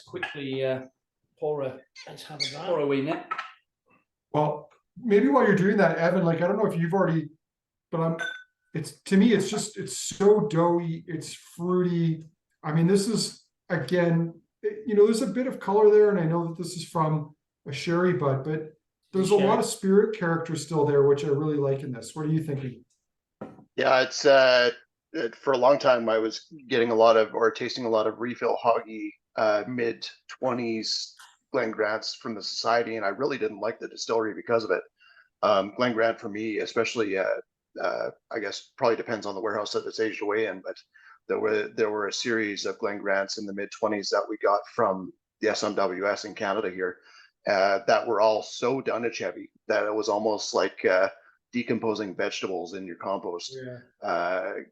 Speaker 1: quickly pour a wee nip. Well,
Speaker 2: maybe while you're doing that, Evan, like I don't know if you've already, but to me it's so doughy, it's fruity. I mean, this is again, there's a bit of color there, and I know that this is from a sherry bud, but there's a lot of spirit character still there, which I really like in this. What are you thinking?
Speaker 4: Yeah, it's for a long time I was getting tasting a lot of refill hoggy mid-20s Glen Grants from the society, and I really didn't like the distillery because of it. Glen Grant for me, especially, I guess probably depends on the warehouse that it's aged away in, but there were a series of Glen Grants in the mid-20s that we got from the SMWS in Canada here that were all so dunnage heavy that it was almost like decomposing vegetables in your compost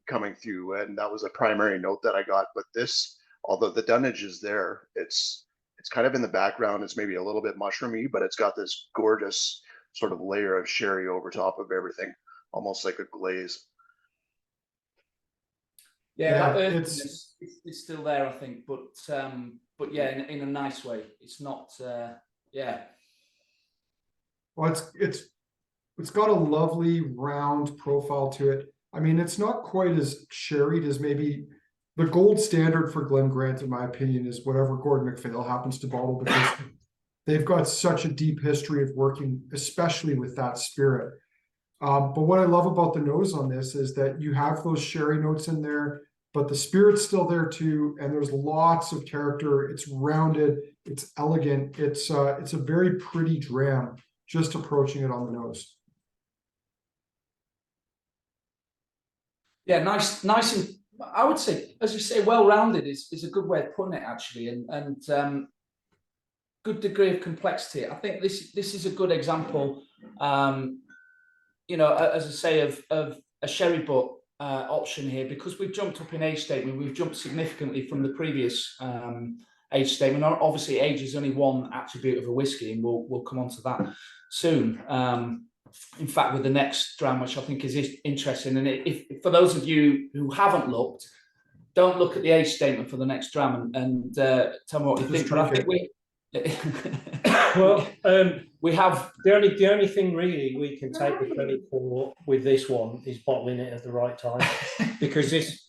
Speaker 4: coming through, and that was a primary note that I got. But this, although the dunnage is there, it's kind of in the background. It's maybe a little bit mushroomy, but it's got this gorgeous sort of layer of sherry over top of everything, almost like a glaze.
Speaker 1: Yeah, that earthiness is still there, I think, but yeah, in a nice way. It's not,
Speaker 2: Well, it's got a lovely round profile to it. I mean, it's not quite as sherried as maybe the gold standard for Glen Grant, in my opinion, is whatever Gordon MacPhail happens to bottle, because they've got such a deep history of working, especially with that spirit. But what I love about the nose on this is that you have those sherry notes in there, but the spirit's still there too, and there's lots of character. It's rounded, it's elegant, it's a very pretty dram, just approaching it on the nose.
Speaker 1: Yeah, nice, and I would say, as you say, well-rounded is a good way of putting it, actually, and good degree of complexity. I think this is a good example, as I say, of a sherry butt option here, because we've jumped up in age statement. We've jumped significantly from the previous age statement. Obviously, age is only one attribute of a whiskey, and we'll come on to that soon. In fact, with the next dram, which I think is interesting, and if for those of you who haven't looked, don't look at the age statement for the next dram and tell me what you think. But I think we have
Speaker 3: the only thing really we can take the credit for with this one is bottling it at the right time, because this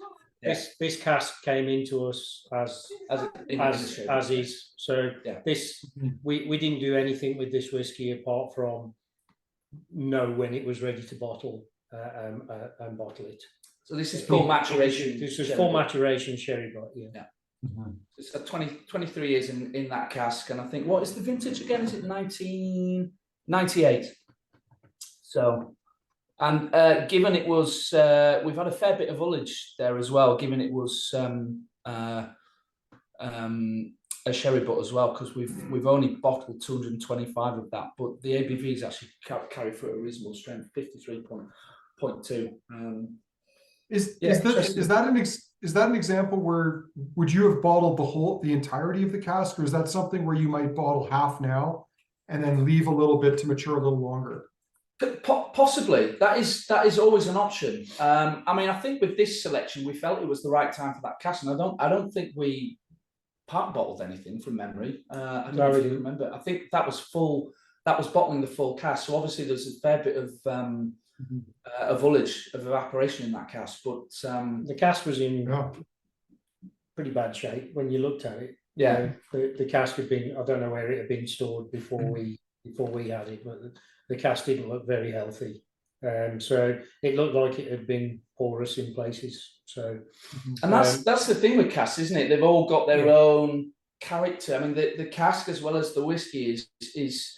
Speaker 3: cask came into us as is. So this we didn't do anything with this whiskey apart from know when it was ready to bottle and bottle it.
Speaker 1: So this is full maturation.
Speaker 3: This was full maturation sherry butt.
Speaker 1: It's got 23 years in that cask, and I think, what is the vintage again? Is it 1998? So, and given it was, we've had a fair bit of ullage there as well. Given it was a sherry butt as well, because we've only bottled 225 of that, but the ABVs actually carry through a reasonable strength, 53.2.
Speaker 2: Is that an example where would you have bottled the entirety of the cask, or is that something where you might bottle half now and then leave a little bit to mature a little longer?
Speaker 1: Possibly. That is always an option. I mean, I think with this selection, we felt it was the right time for that cask, and I don't think we part bottled anything from memory. I don't know if you remember. I think that was full. That was bottling the full cask. So obviously there's a fair bit of ullage, of evaporation in that cask. But
Speaker 3: the cask was in pretty bad shape when you looked at it.
Speaker 1: Yeah,
Speaker 3: the cask had been, I don't know where it had been stored before we before we had it, but the cask didn't look very healthy. So it looked like it had been porous in places. So,
Speaker 1: and that's the thing with casks, isn't it? They've all got their own character. I mean, the cask as well as the whiskey is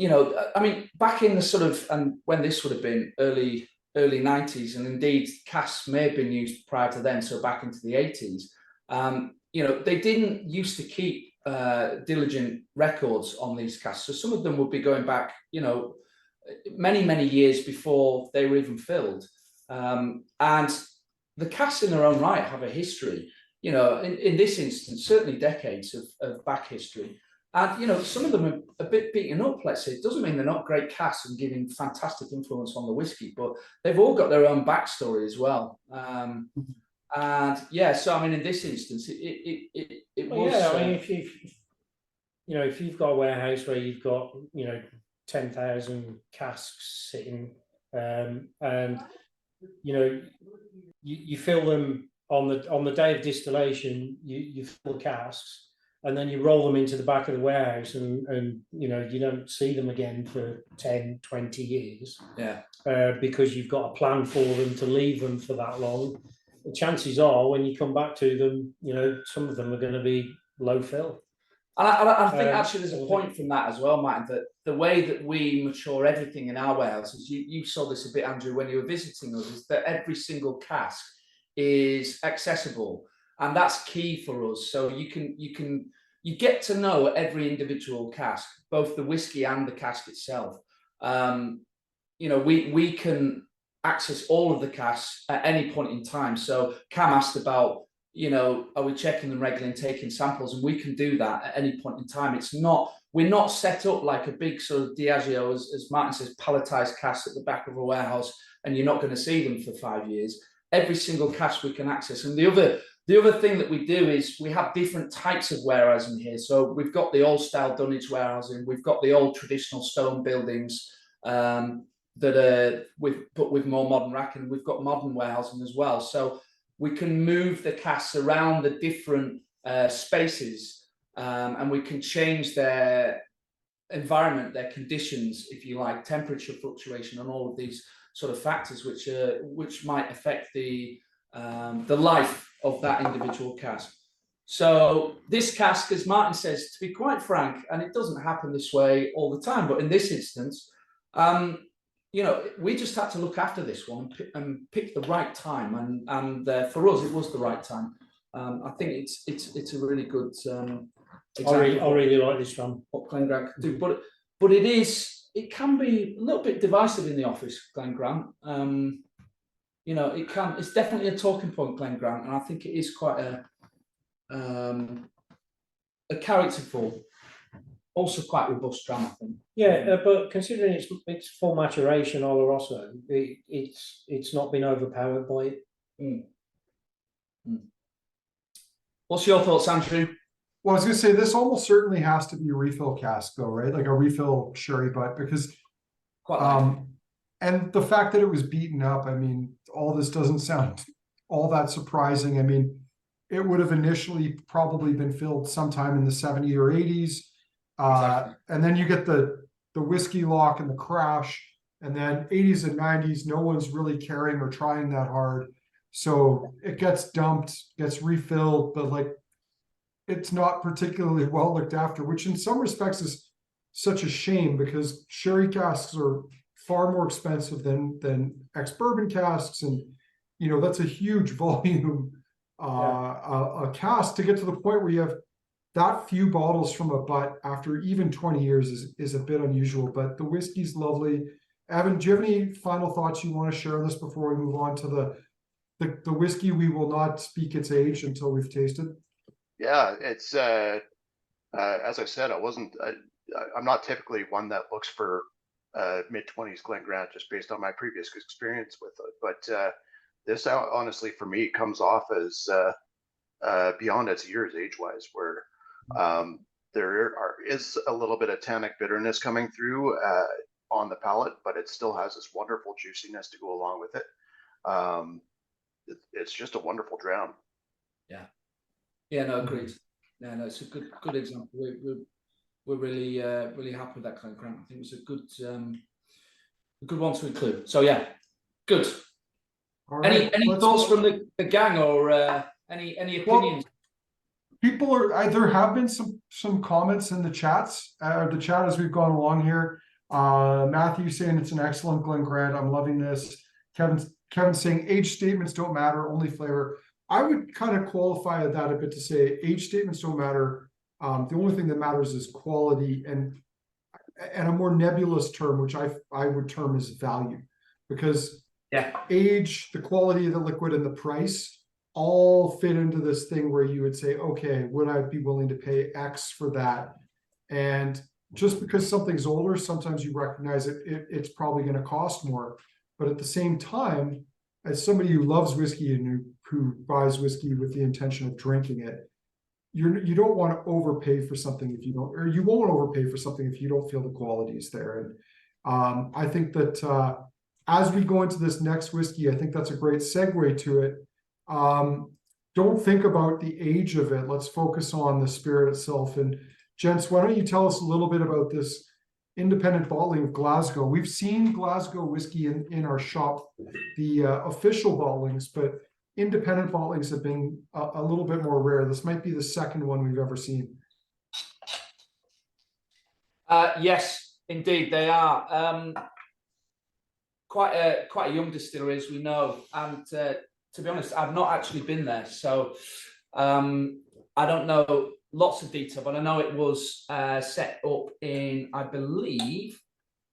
Speaker 1: I mean, back in the sort of, and when this would have been early 90s, and indeed casks may have been used prior to then, so back into the 80s. They didn't used to keep diligent records on these casks, so some of them would be going back, many years before they were even filled. And the casks in their own right have a history. In this instance, certainly decades of back history. And, some of them are a bit beaten up, let's say. It doesn't mean they're not great casks and giving fantastic influence on the whiskey, but they've all got their own backstory as well. And yeah, so I mean, in this instance, it was.
Speaker 3: Yeah, I mean, if you've got a warehouse where you've got 10,000 casks sitting, and you fill them on the day of distillation, you fill the casks. And then you roll them into the back of the warehouse and you don't see them again for 10, 20 years.
Speaker 1: Yeah.
Speaker 3: Because you've got a plan for them to leave them for that long. The chances are when you come back to them, some of them are going to be low fill.
Speaker 1: And I think actually there's a point from that as well, Martin, that the way that we mature everything in our warehouses, you saw this a bit, Andrew, when you were visiting us, is that every single cask is accessible. And that's key for us. So you get to know every individual cask, both the whiskey and the cask itself. We can access all of the casks at any point in time. So Cam asked about, are we checking them regularly and taking samples? And we can do that at any point in time. We're not set up like a big sort of Diageo, as Martin says, palletized cask at the back of a warehouse, and you're not going to see them for 5 years. Every single cask we can access. And the other thing that we do is we have different types of warehousing here. So we've got the old style dunnage warehousing, we've got the old traditional stone buildings that are with more modern racking. We've got modern warehousing as well. So we can move the casks around the different spaces, and we can change their environment, their conditions, if you like, temperature fluctuation, and all of these sort of factors which might affect the life of that individual cask. So this cask, as Martin says, to be quite frank, and it doesn't happen this way all the time, but in this instance, we just had to look after this one and pick the right time, and for us, it was the right time. I think it's a really good example.
Speaker 3: I really like this one.
Speaker 1: What Glen Grant can do, but it can be a little bit divisive in the office, Glen Grant. It's definitely a talking point, Glen Grant, and I think it is quite a characterful, also quite robust dram, I think.
Speaker 3: Yeah, but considering it's full maturation Oloroso, it's not been overpowered by it.
Speaker 1: What's your thoughts, Andrew?
Speaker 2: Well, I was going to say, this almost certainly has to be a refill cask, though, right? Like a refill sherry butt, because and the fact that it was beaten up, I mean, all this doesn't sound all that surprising. I mean, it would have initially probably been filled sometime in the 70s or 80s. Exactly. And then you get the whiskey lock and the crash, and then 80s and 90s, no one's really caring or trying that hard. So it gets dumped, gets refilled, but like, it's not particularly well looked after, which in some respects is such a shame, because sherry casks are far more expensive than ex-bourbon casks, and that's a huge volume a cask. To get to the point where you have that few bottles from a butt after even 20 years is a bit unusual. But the whiskey's lovely. Evan, do you have any final thoughts you want to share on this before we move on to the whiskey? We will not speak its age until we've tasted.
Speaker 4: Yeah, it's as I said, I'm not typically one that looks for mid-20s Glen Grant just based on my previous experience with it, but this honestly for me comes off as beyond its years age-wise, where there is a little bit of tannic bitterness coming through on the palate, but it still has this wonderful juiciness to go along with it. It's just a wonderful dram.
Speaker 1: Yeah, no, agreed. Yeah, no, it's a good example. really really happy with that Glen Grant. I think it was a good one to include. So yeah, good.
Speaker 2: All right.
Speaker 1: Any thoughts from the gang, or any opinions?
Speaker 2: Well, there have been some comments in the chats, the chat as we've gone along here. Matthew saying it's an excellent Glen Grant. I'm loving this. Kevin saying age statements don't matter, only flavor. I would kind of qualify that a bit to say age statements don't matter. The only thing that matters is quality, and a more nebulous term, which I would term as value, because age, the quality of the liquid, and the price all fit into this thing where you would say, okay, would I be willing to pay X for that? And just because something's older, sometimes you recognize it's probably going to cost more. But at the same time, as somebody who loves whiskey and who buys whiskey with the intention of drinking it, you don't want to overpay for something if you don't, or you won't overpay for something if you don't feel the quality is there. And I think that as we go into this next whiskey, I think that's a great segue to it. Don't think about the age of it. Let's focus on the spirit itself. And gents, why don't you tell us a little bit about this independent bottling of Glasgow? We've seen Glasgow whiskey in our shop, the official bottlings, but independent bottlings have been a little bit more rare. This might be the second one we've ever seen.
Speaker 1: Yes, indeed, they are. Quite a young distillery, as we know, and to be honest, I've not actually been there, so I don't know lots of detail, but I know it was set up in, I believe,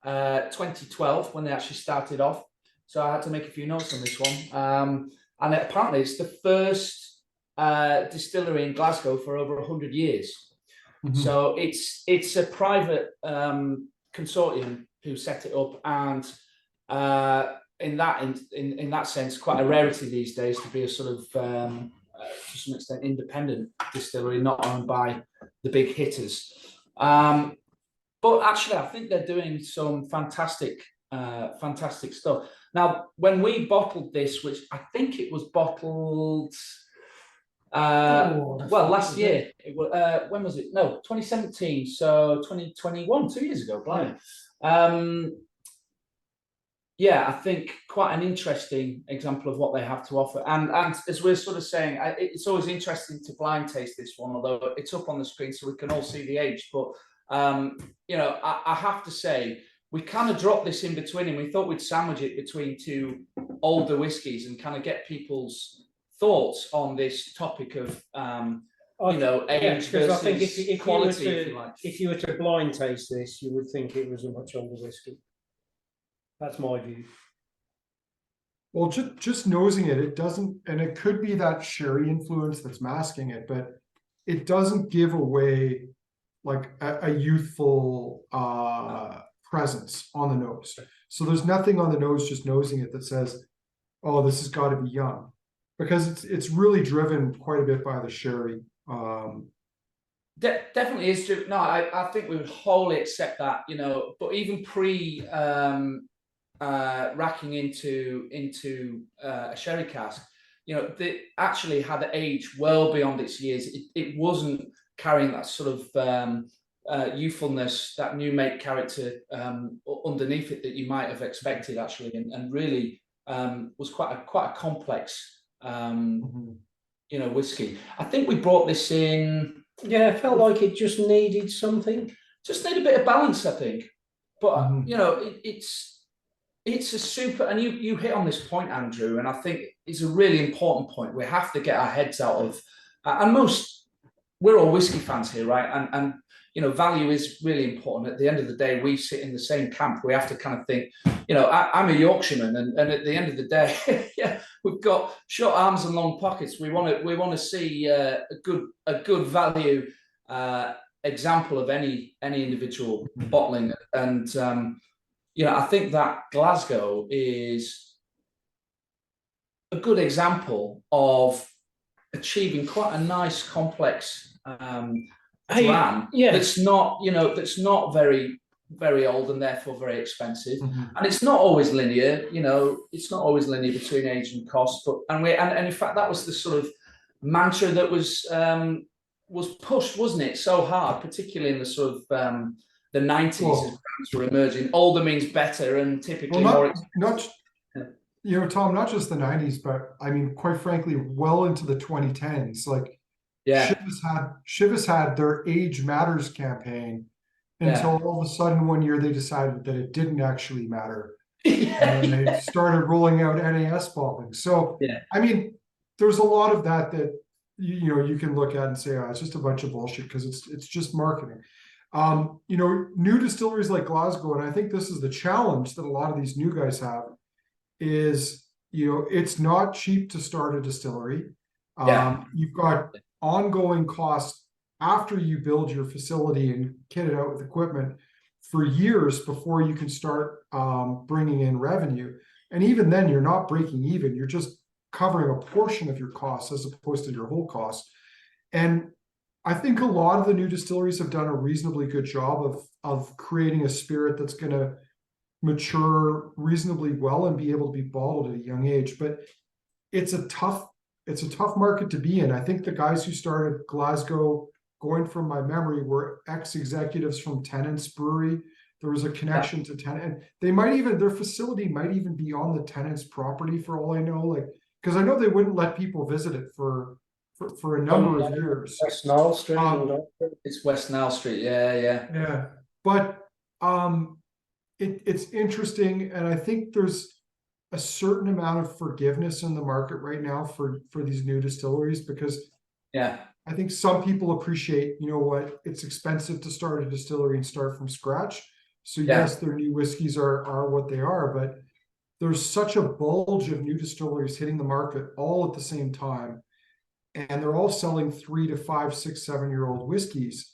Speaker 1: 2012 when they actually started off. So I had to make a few notes on this one. And apparently it's the first distillery in Glasgow for over 100 years. Mm-hmm. So it's a private consortium who set it up, and in that sense, quite a rarity these days to be a sort of to some extent independent distillery, not owned by the big hitters. But actually, I think they're doing some fantastic stuff. Now, when we bottled this, which I think it was bottled, last year. When was it? No, 2017. So 2021, 2 years ago. Blimey. I think quite an interesting example of what they have to offer. And as we're sort of saying, it's always interesting to blind taste this one, although it's up on the screen so we can all see the age. But, I have to say, we kind of dropped this in between, and we thought we'd sandwich it between two older whiskies and kind of get people's thoughts on this topic of, age versus
Speaker 3: I think if
Speaker 1: quality.
Speaker 3: If you were to blind taste this, you would think it was a much older whiskey. That's my view.
Speaker 2: Well, just nosing it, it doesn't, and it could be that sherry influence that's masking it, but it doesn't give away like a youthful presence on the nose. So there's nothing on the nose, just nosing it, that says, oh, this has got to be young, because it's really driven quite a bit by the sherry.
Speaker 1: Definitely is true. No, I think we would wholly accept that, but even pre racking into a sherry cask, they actually had an age well beyond its years. It wasn't carrying that sort of youthfulness, that new make character underneath it that you might have expected, actually, and really was quite a complex whiskey. I think we brought this in.
Speaker 3: Yeah, it felt like it just needed something.
Speaker 1: Just need a bit of balance, I think. But it's a super, and you hit on this point, Andrew, and I think it's a really important point. We have to get our heads out of, and we're all whiskey fans here, right? And value is really important. At the end of the day, we sit in the same camp. We have to kind of think, I'm a Yorkshireman, and at the end of the day, we've got short arms and long pockets. We want to see a good value example of any individual bottling, and I think that Glasgow is a good example of achieving quite a nice complex dram that's not very, very old and therefore very expensive. And it's not always linear, it's not always linear between age and cost, but and in fact that was the sort of mantra that was was pushed, wasn't it, so hard, particularly in the sort of the 90s as brands were emerging. Older means better, and typically more expensive.
Speaker 2: You know, Tom, not just the 90s, but I mean, quite frankly, well into the 2010s. Like, Chivas had their Age Matters campaign until all of a sudden one year they decided that it didn't actually matter. And then they started rolling out NAS bottling. So, I mean, there's a lot of that you know, you can look at and say, oh, it's just a bunch of bullshit because it's just marketing. You know, new distilleries like Glasgow, and I think this is the challenge that a lot of these new guys have, is, you know, it's not cheap to start a distillery. You've got ongoing costs after you build your facility and kit it out with equipment for years before you can start bringing in revenue. And even then, you're not breaking even. You're just covering a portion of your costs as opposed to your whole costs. And I think a lot of the new distilleries have done a reasonably good job of creating a spirit that's going to mature reasonably well and be able to be bottled at a young age. But it's a tough market to be in. I think the guys who started Glasgow, going from my memory, were ex-executives from Tennant's Brewery. There was a connection to Tennant. They might even, their facility might even be on the Tennant's property for all I know. Like, because I know they wouldn't let people visit it for a number of years.
Speaker 3: West Nile Street.
Speaker 1: It's West Nile Street. Yeah.
Speaker 2: But it's interesting, and I think there's a certain amount of forgiveness in the market right now for these new distilleries, because I think some people appreciate, you know what, it's expensive to start a distillery and start from scratch. So yes, their new whiskeys are what they are, but there's such a bulge of new distilleries hitting the market all at the same time, and they're all selling 3 to 5, 6, 7-year-old whiskeys,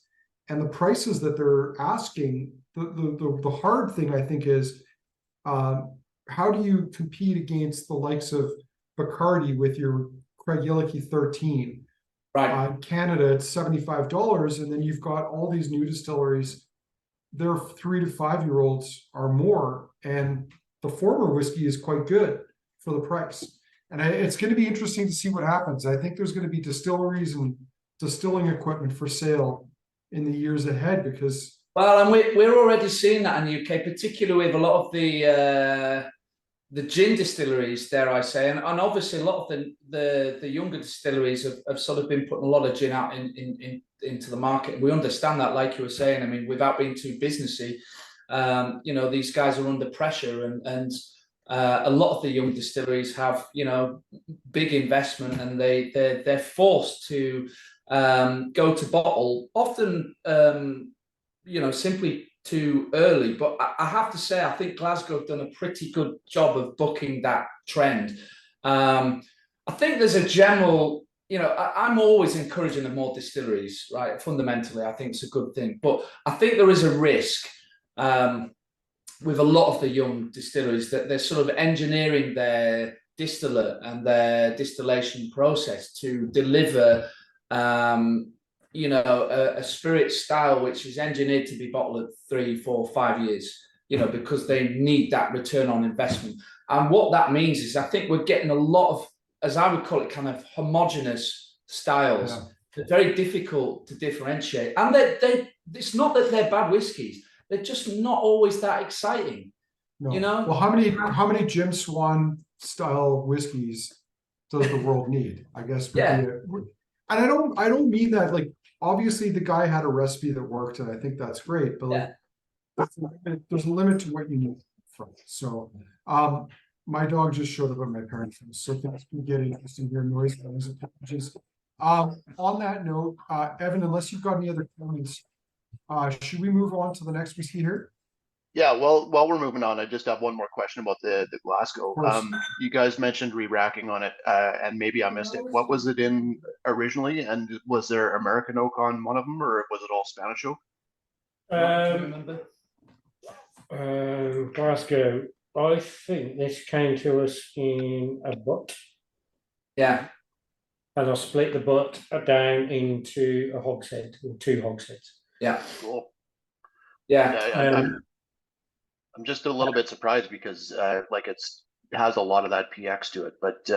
Speaker 2: and the prices that they're asking. The hard thing, I think, is how do you compete against the likes of Bacardi with your Craig Yellicky 13?
Speaker 1: Right.
Speaker 2: In Canada, it's $75, and then you've got all these new distilleries. Their 3 to 5-year-olds are more, and the former whiskey is quite good for the price. And it's going to be interesting to see what happens. I think there's going to be distilleries and distilling equipment for sale in the years ahead, because
Speaker 1: and we're already seeing that in the UK, particularly with a lot of the gin distilleries, dare I say, and obviously a lot of the younger distilleries have sort of been putting a lot of gin out into the market. We understand that, like you were saying. I mean, without being too businessy, you know, these guys are under pressure, and a lot of the young distilleries have, you know, big investment, and they're forced to go to bottle, often you know, simply too early. But I have to say, I think Glasgow have done a pretty good job of bucking that trend. I think there's a general, you know, I'm always encouraging of more distilleries, right? Fundamentally, I think it's a good thing. But I think there is a risk with a lot of the young distilleries that they're sort of engineering their distillate and their distillation process to deliver you know, a spirit style which is engineered to be bottled at 3, 4, 5 years, you know, because they need that return on investment. And what that means is, I think we're getting a lot of, as I would call it, kind of homogenous styles. They're very difficult to differentiate. And it's not that they're bad whiskies. They're just not always that exciting, you know?
Speaker 2: Well, how many Jim Swan style whiskeys does the world need? I guess. And I don't mean that, like, obviously the guy had a recipe that worked, and I think that's great, but like, there's a limit to what you need from it. So my dog just showed up at my parents' house, so things can get interesting here. Noise apologies. On that note, Evan, unless you've got any other comments, should we move on to the next whiskey here?
Speaker 4: Yeah, well, while we're moving on, I just have one more question about the Glasgow. You guys mentioned re-racking on it, and maybe I missed it. What was it in originally, and was there American oak on one of them, or was it all Spanish oak?
Speaker 3: Glasgow, I think this came to us in a butt.
Speaker 1: Yeah.
Speaker 3: And I split the butt down into a hogshead, or 2 hogsheads.
Speaker 1: Yeah.
Speaker 4: Cool.
Speaker 1: Yeah.
Speaker 4: I'm just a little bit surprised because like it has a lot of that PX to it, but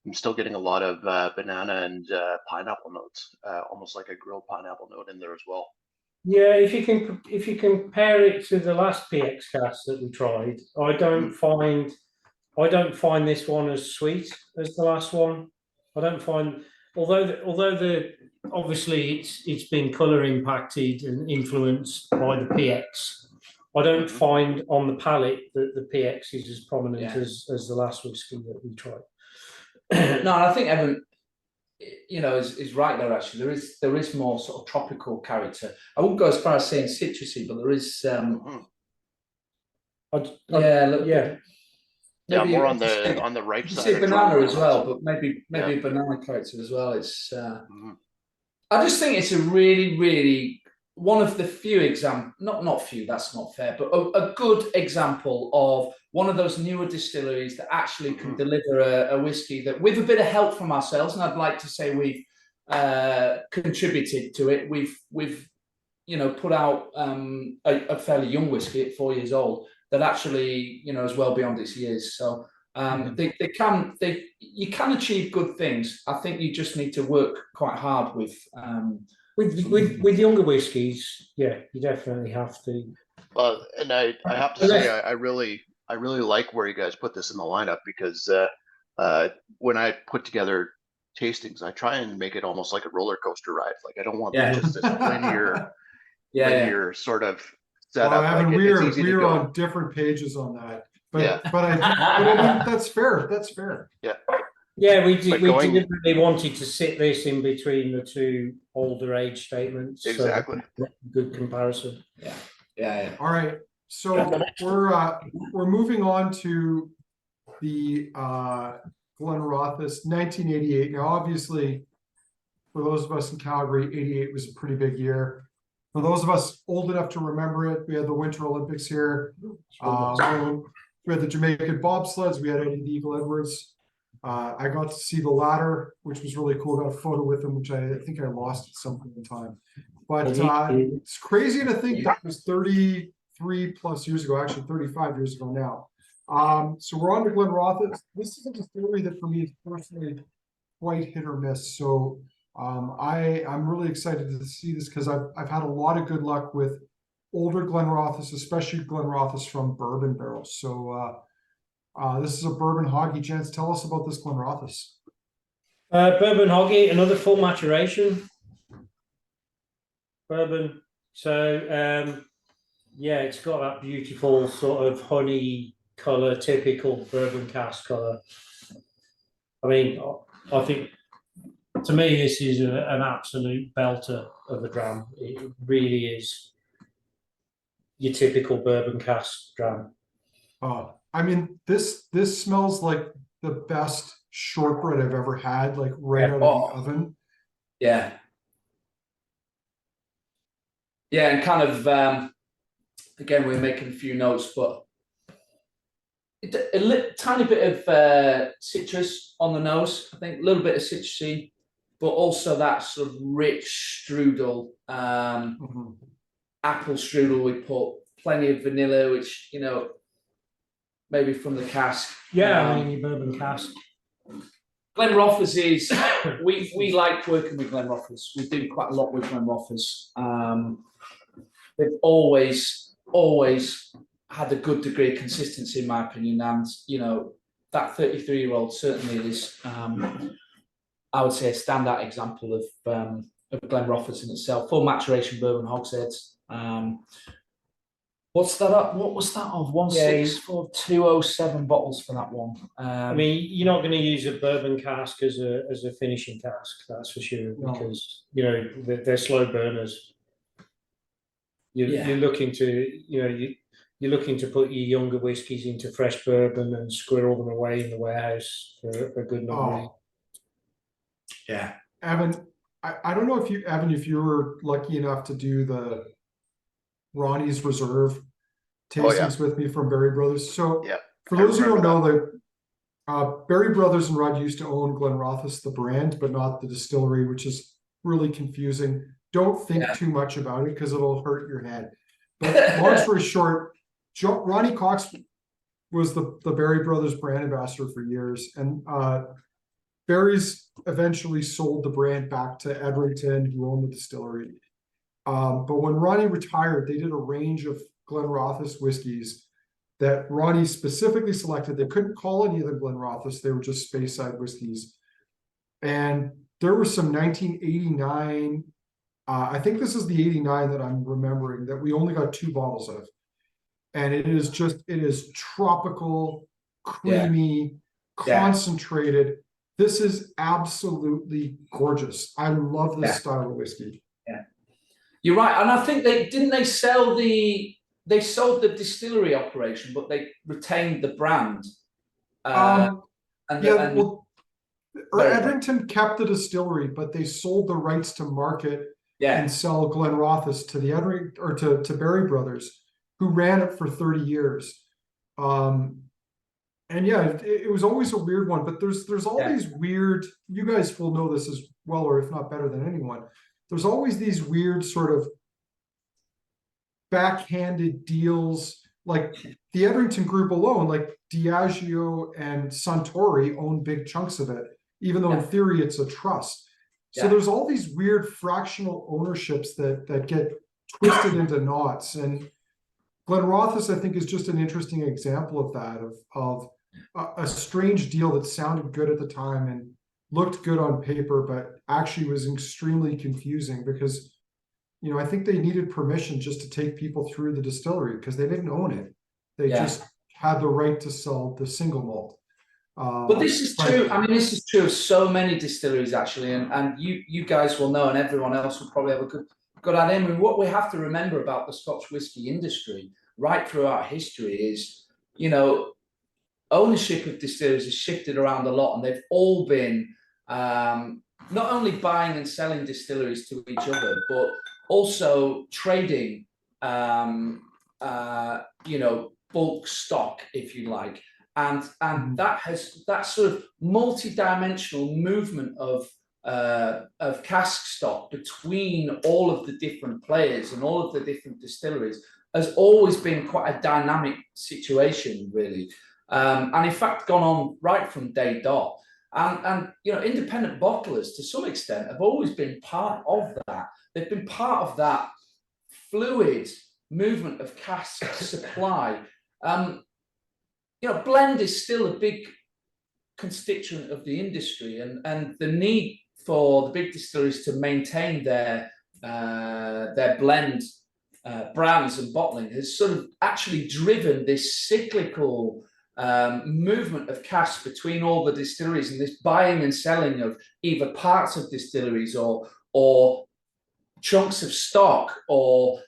Speaker 4: I'm still getting a lot of banana and pineapple notes, almost like a grilled pineapple note in there as well.
Speaker 3: Yeah, if you compare it to the last PX cast that we tried, I don't find this one as sweet as the last one. I don't find, although the obviously it's been colour impacted and influenced by the PX. I don't find on the palate that the PX is as prominent as the last whiskey that we tried.
Speaker 1: No, I think Evan, is right there. Actually, there is more sort of tropical character. I wouldn't go as far as saying citrusy, but there is.
Speaker 4: Yeah, more on the ripe side.
Speaker 1: You see banana as well, but maybe a banana character as well. It's. I just think it's a really, really one of the few not few. That's not fair, but a good example of one of those newer distilleries that actually can deliver a whiskey that, with a bit of help from ourselves, and I'd like to say we've contributed to it. We've put out a fairly young whiskey at 4 years old that actually is well beyond its years. So you can achieve good things. I think you just need to work quite hard with
Speaker 3: younger whiskies. Yeah, you definitely have to.
Speaker 4: Well, and I have to say I really like where you guys put this in the lineup, because when I put together tastings, I try and make it almost like a roller coaster ride. Like, I don't want just this linear sort of setup.
Speaker 2: Evan,
Speaker 4: like
Speaker 2: we're on different pages on that. But I mean, that's fair. That's fair.
Speaker 4: Yeah.
Speaker 3: Yeah, we deliberately wanted to sit this in between the two older age statements.
Speaker 4: Exactly.
Speaker 3: So good comparison.
Speaker 1: Yeah.
Speaker 2: All right. So we're moving on to the Glenrothes 1988. Now, obviously, for those of us in Calgary, 88 was a pretty big year. For those of us old enough to remember it, we had the Winter Olympics here. We had the Jamaican bobsleds. We had Eddie the Eagle Edwards. I got to see the ladder, which was really cool. Got a photo with him, which I think I lost at some point in time. But it's crazy to think that was 33 plus years ago, actually 35 years ago now. So we're on to Glenrothes. This is a distillery that for me is personally quite hit or miss. So I'm really excited to see this, because I've had a lot of good luck with older Glenrothes, especially Glenrothes from bourbon barrels. So this is a bourbon hoggy. Chance, tell us about this Glenrothes.
Speaker 3: Bourbon hoggy, another full maturation bourbon. So it's got that beautiful sort of honey color, typical bourbon cask color. I mean, I think, to me, this is an absolute belter of a dram. It really is your typical bourbon cask dram.
Speaker 2: I mean, this smells like the best shortbread I've ever had, like right out of the oven.
Speaker 1: Yeah. Yeah, and kind of again, we're making a few notes, but a tiny bit of citrus on the nose. I think a little bit of citrusy, but also that sort of rich strudel, apple strudel. We put plenty of vanilla, which maybe from the cask.
Speaker 3: Yeah, I mean, your bourbon cask.
Speaker 1: Glenrothes is we like working with Glenrothes. We do quite a lot with Glenrothes. They've always had a good degree of consistency, in my opinion, and that 33-year-old certainly is. I would say a standout example of Glenrothes in itself. Full maturation bourbon hogsheads. What's that up? What was that of? 164,207 bottles for that one.
Speaker 3: I mean, you're not going to use a bourbon cask as a finishing cask, that's for sure, because they're slow burners. You're looking to you're looking to put your younger whiskies into fresh bourbon and squirrel them away in the warehouse for a good number.
Speaker 1: Yeah,
Speaker 2: Evan, I don't know if you were lucky enough to do the Ronnie's Reserve tastings with me from Berry Brothers. So for those who don't know, that Berry Brothers and Rudd used to own Glenrothes, the brand, but not the distillery, which is really confusing. Don't think too much about it, because it'll hurt your head. But long story short, Ronnie Cox was the Berry Brothers brand ambassador for years, and Barry's eventually sold the brand back to Edrington, who owned the distillery. But when Ronnie retired, they did a range of Glenrothes whiskeys that Ronnie specifically selected. They couldn't call any of them Glenrothes; they were just Speyside whiskeys. And there were some 1989. I think this is the 89 that I'm remembering, that we only got 2 bottles of, and it is tropical, creamy, concentrated. This is absolutely gorgeous. I love this style of whiskey.
Speaker 1: Yeah, you're right. And I think they sold the distillery operation, but they retained the brand.
Speaker 2: Edrington kept the distillery, but they sold the rights to market and sell Glenrothes to the to Barry Brothers, who ran it for 30 years. And it was always a weird one, but there's all these weird, you guys will know this as well, or if not better than anyone, there's always these weird sort of backhanded deals, like the Edrington group alone, like Diageo and Suntory own big chunks of it, even though in theory it's a trust. So there's all these weird fractional ownerships that get twisted into knots. And Glenrothes, I think, is just an interesting example of that, of a strange deal that sounded good at the time and looked good on paper, but actually was extremely confusing because, I think they needed permission just to take people through the distillery because they didn't own it. They just had the right to sell the single malt.
Speaker 1: But this is true. I mean, this is true of so many distilleries, actually, and you guys will know, and everyone else will probably have a good idea. I mean, what we have to remember about the Scotch whisky industry right throughout history is, ownership of distilleries has shifted around a lot, and they've all been not only buying and selling distilleries to each other, but also trading, bulk stock, if you like. And that sort of multi-dimensional movement of cask stock between all of the different players and all of the different distilleries has always been quite a dynamic situation, really. And in fact, gone on right from day dot. And independent bottlers, to some extent, have always been part of that. They've been part of that fluid movement of cask supply. Blend is still a big constituent of the industry, and the need for the big distilleries to maintain their blend brands and bottling has sort of actually driven this cyclical movement of cask between all the distilleries, and this buying and selling of either parts of distilleries or chunks of stock or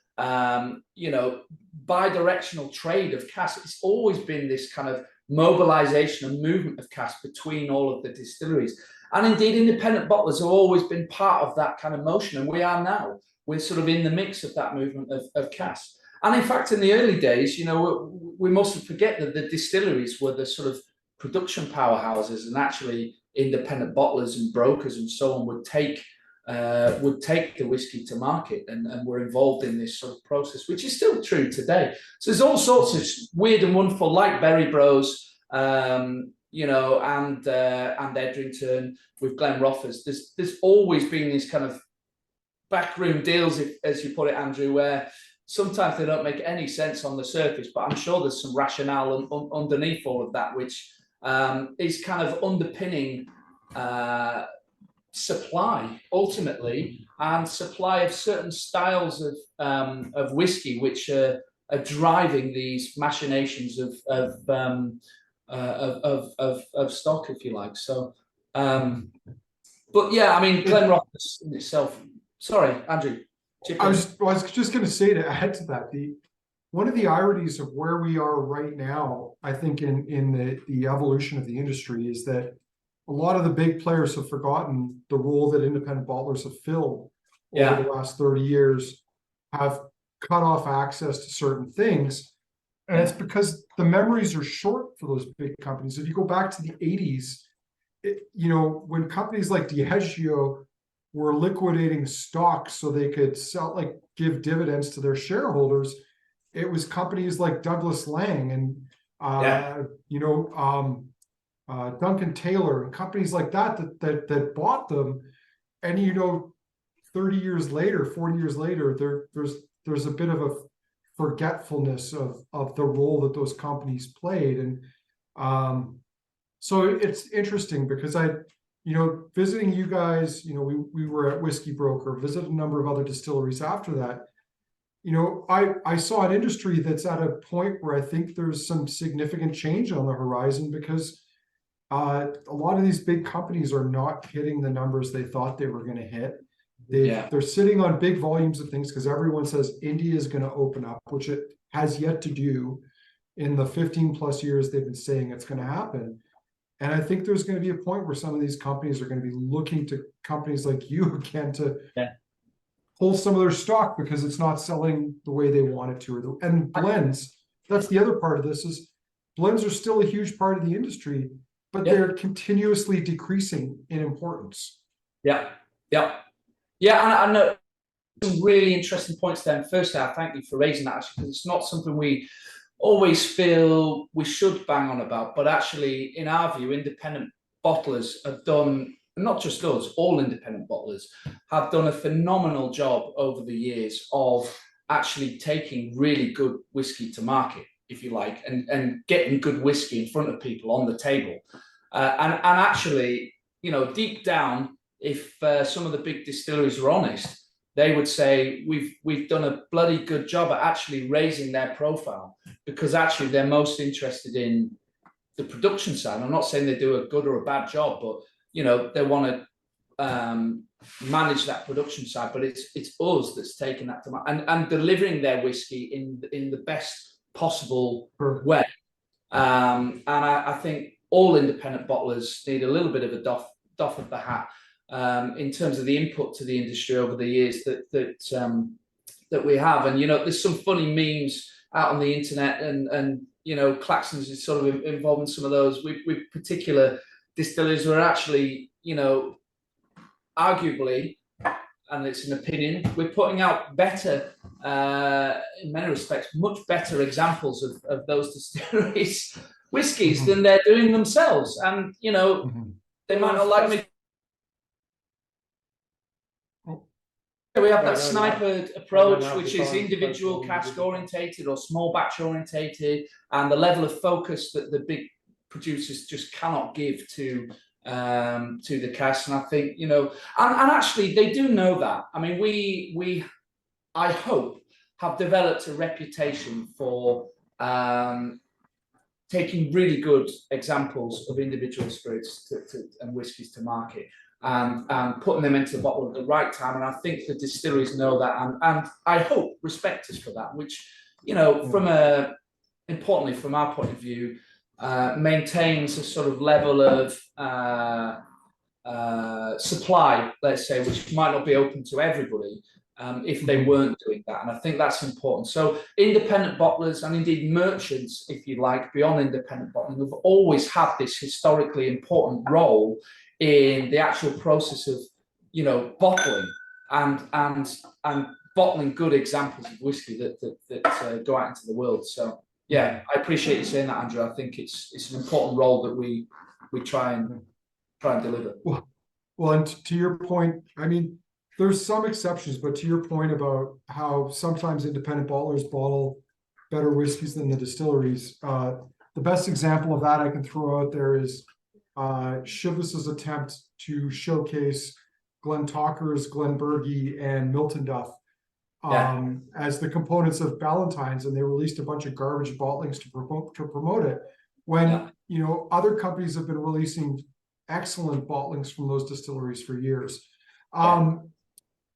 Speaker 1: bi-directional trade of cask. It's always been this kind of mobilization and movement of cask between all of the distilleries. And indeed, independent bottlers have always been part of that kind of motion. And we are now. We're sort of in the mix of that movement of cask. And in fact, in the early days, we mustn't forget that the distilleries were the sort of production powerhouses, and actually independent bottlers and brokers and so on would take the whiskey to market and were involved in this sort of process, which is still true today. So there's all sorts of weird and wonderful, like Berry Bros, and Edrington with Glenrothes. There's always been these kind of backroom deals, as you put it, Andrew, where sometimes they don't make any sense on the surface, but I'm sure there's some rationale underneath all of that, which is kind of underpinning supply ultimately, and supply of certain styles of whiskey, which are driving these machinations of stock, if you like. So, but yeah, I mean, Glenrothes in itself. Sorry, Andrew.
Speaker 2: I was just going to say, to add to that, one of the ironies of where we are right now, I think, in the evolution of the industry, is that a lot of the big players have forgotten the role that independent bottlers have filled over the last 30 years, have cut off access to certain things. And it's because the memories are short for those big companies. If you go back to the 80s, when companies like Diageo were liquidating stock so they could sell, give dividends to their shareholders, it was companies like Douglas Lang and Duncan Taylor and companies like that that bought them, and 30 years later, 40 years later, there's a bit of a forgetfulness of the role that those companies played. And so it's interesting because visiting you guys, we were at Whiskey Broker, visited a number of other distilleries after that. I saw an industry that's at a point where I think there's some significant change on the horizon, because a lot of these big companies are not hitting the numbers they thought they were going to hit. They're sitting on big volumes of things because everyone says India is going to open up, which it has yet to do in the 15 plus years they've been saying it's going to happen. And I think there's going to be a point where some of these companies are going to be looking to companies like you again to pull some of their stock because it's not selling the way they want it to. And blends, that's the other part of this, is blends are still a huge part of the industry, but they're continuously decreasing in importance.
Speaker 1: Yeah. I know some really interesting points there. And firstly, I thank you for raising that, actually, because it's not something we always feel we should bang on about. But actually, in our view, independent bottlers have done, not just us, all independent bottlers have done a phenomenal job over the years of actually taking really good whiskey to market, if you like, and getting good whiskey in front of people on the table. And actually, deep down, if some of the big distilleries were honest, they would say we've done a bloody good job at actually raising their profile, because actually they're most interested in the production side. I'm not saying they do a good or a bad job, but they want to manage that production side. But it's us that's taking that to and delivering their whiskey in the best possible way. And I think all independent bottlers need a little bit of a doff of the hat in terms of the input to the industry over the years that we have. And there's some funny memes out on the internet, and Claxton's is sort of involved in some of those with particular distillers who are actually, arguably, and it's an opinion, we're putting out better, in many respects, much better examples of those distilleries' whiskies than they're doing themselves. And they might not like me. We have that sniper approach, which is individual cask orientated or small batch orientated, and the level of focus that the big producers just cannot give to the cask. And I think, and actually they do know that. I mean, we I hope have developed a reputation for taking really good examples of individual spirits and whiskies to market, and putting them into the bottle at the right time. And I think the distilleries know that, and I hope respect us for that, which, importantly from our point of view, maintains a sort of level of supply, let's say, which might not be open to everybody if they weren't doing that. And I think that's important. So independent bottlers, and indeed merchants, if you like, beyond independent bottling, have always had this historically important role in the actual process of, bottling and bottling good examples of whiskey that go out into the world. So yeah, I appreciate you saying that, Andrew. I think it's an important role that we try and deliver.
Speaker 2: Well, and to your point, I mean, there's some exceptions, but to your point about how sometimes independent bottlers bottle better whiskeys than the distilleries, the best example of that I can throw out there is Chivas's attempt to showcase Glentockers, Glenbergie, and Milton Duff as the components of Ballantine's, and they released a bunch of garbage bottlings to promote it. When other companies have been releasing excellent bottlings from those distilleries for years.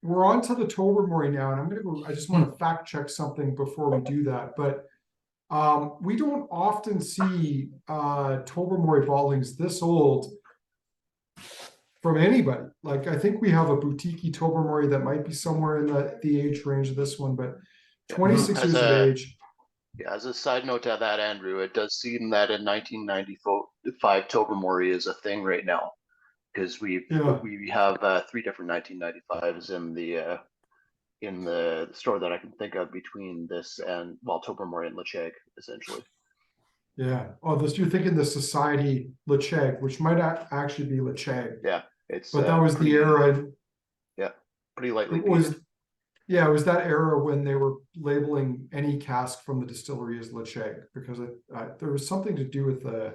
Speaker 2: We're on to the Tobermory now, and I'm going to go. I just want to fact check something before we do that, but we don't often see Tobermory bottlings this old from anybody. Like, I think we have a boutique Tobermory that might be somewhere in the age range of this one, but 26 years of age.
Speaker 4: Yeah, as a side note to that, Andrew, it does seem that in 1995 Tobermory is a thing right now, because we have 3 different 1995s in the store that I can think of between this and Tobermory and Lecheg, essentially.
Speaker 2: Yeah. Oh, this, you're thinking the Society Lecheg, which might actually be Lecheg.
Speaker 4: Yeah, it's
Speaker 2: But that was
Speaker 4: pretty,
Speaker 2: the era.
Speaker 4: yeah, pretty lightly
Speaker 2: It was,
Speaker 4: peated.
Speaker 2: yeah, it was that era when they were labeling any cask from the distillery as Lecheg, because there was something to do with the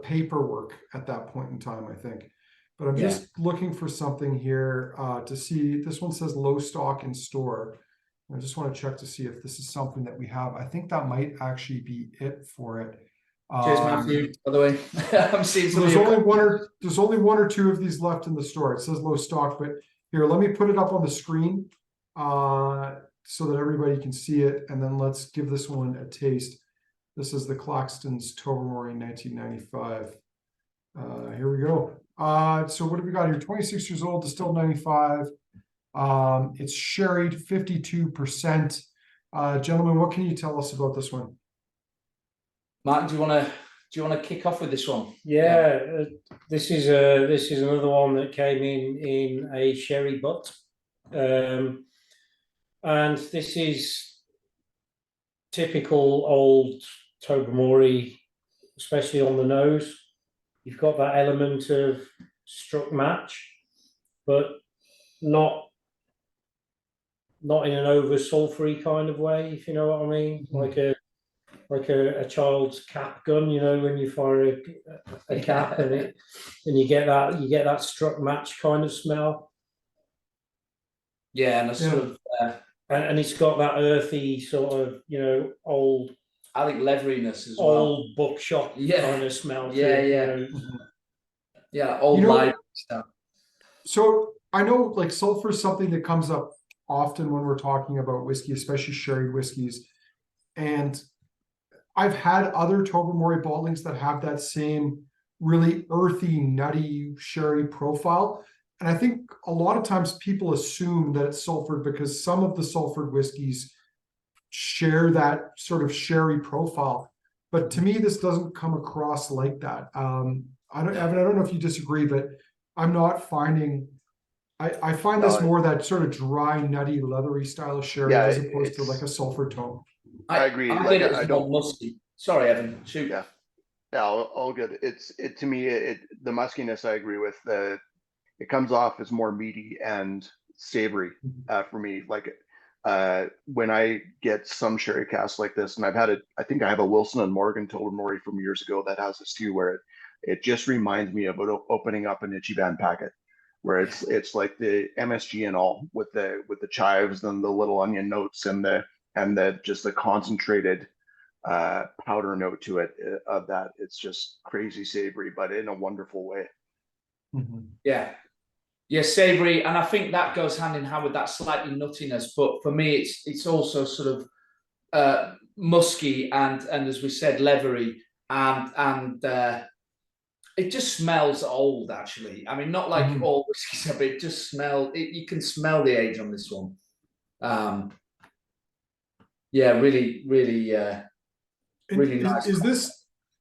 Speaker 2: paperwork at that point in time, I think. But I'm just looking for something here to see. This one says low stock in store. I just want to check to see if this is something that we have. I think that might actually be it for it.
Speaker 1: Cheers, Matthew. By the way, I'm seeing
Speaker 2: So there's only one or two of these left in the store. It says low stock, but here, let me put it up on the screen so that everybody can see it, and then let's give this one a taste. This is the Claxton's Tobermory 1995. Here we go. So what have we got here? 26 years old, distilled 95. It's sherried 52%. Gentlemen, what can you tell us about this one?
Speaker 1: Martin, do you want to kick off with this one?
Speaker 3: Yeah, this is another one that came in a sherry butt, and this is typical old Tobermory, especially on the nose. You've got that element of struck match, but not in an over sulfury kind of way, if you know what I mean. Like a child's cap gun, you know, when you fire a cap and you get that struck match kind of smell.
Speaker 1: Yeah, and a sort of
Speaker 3: and it's got that earthy sort of, you know, old,
Speaker 1: I think leveriness as
Speaker 3: old buckshot kind of smell.
Speaker 1: Yeah,
Speaker 3: you know.
Speaker 1: old live stuff.
Speaker 2: So I know like sulfur is something that comes up often when we're talking about whiskey, especially sherry whiskeys. And I've had other Tobermory bottlings that have that same really earthy, nutty sherry profile. And I think a lot of times people assume that it's sulfured because some of the sulfured whiskeys share that sort of sherry profile. But to me, this doesn't come across like that. Evan, I don't know if you disagree, but I'm not finding. I find this more that sort of dry, nutty, leathery style of sherry as opposed to like a sulfur tone.
Speaker 4: I agree.
Speaker 1: I get it as more musky. Sorry, Evan. Shoot.
Speaker 4: Yeah, all good. To me, the muskiness I agree with. It comes off as more meaty and savory for me. Like when I get some sherry casks like this, and I think I have a Wilson and Morgan Tobermory from years ago that has this too, where it just reminds me of opening up an Ichiban packet, where it's like the MSG and all with the chives and the little onion notes and the just the concentrated powder note to it of that. It's just crazy savory, but in a wonderful way.
Speaker 1: Yeah, savory, and I think that goes hand in hand with that slightly nuttiness. But for me, it's also sort of musky and as we said, leathery, and it just smells old. Actually, I mean, not like all whiskeys, but it just smells. You can smell the age on this one. Yeah, really, really, really nice.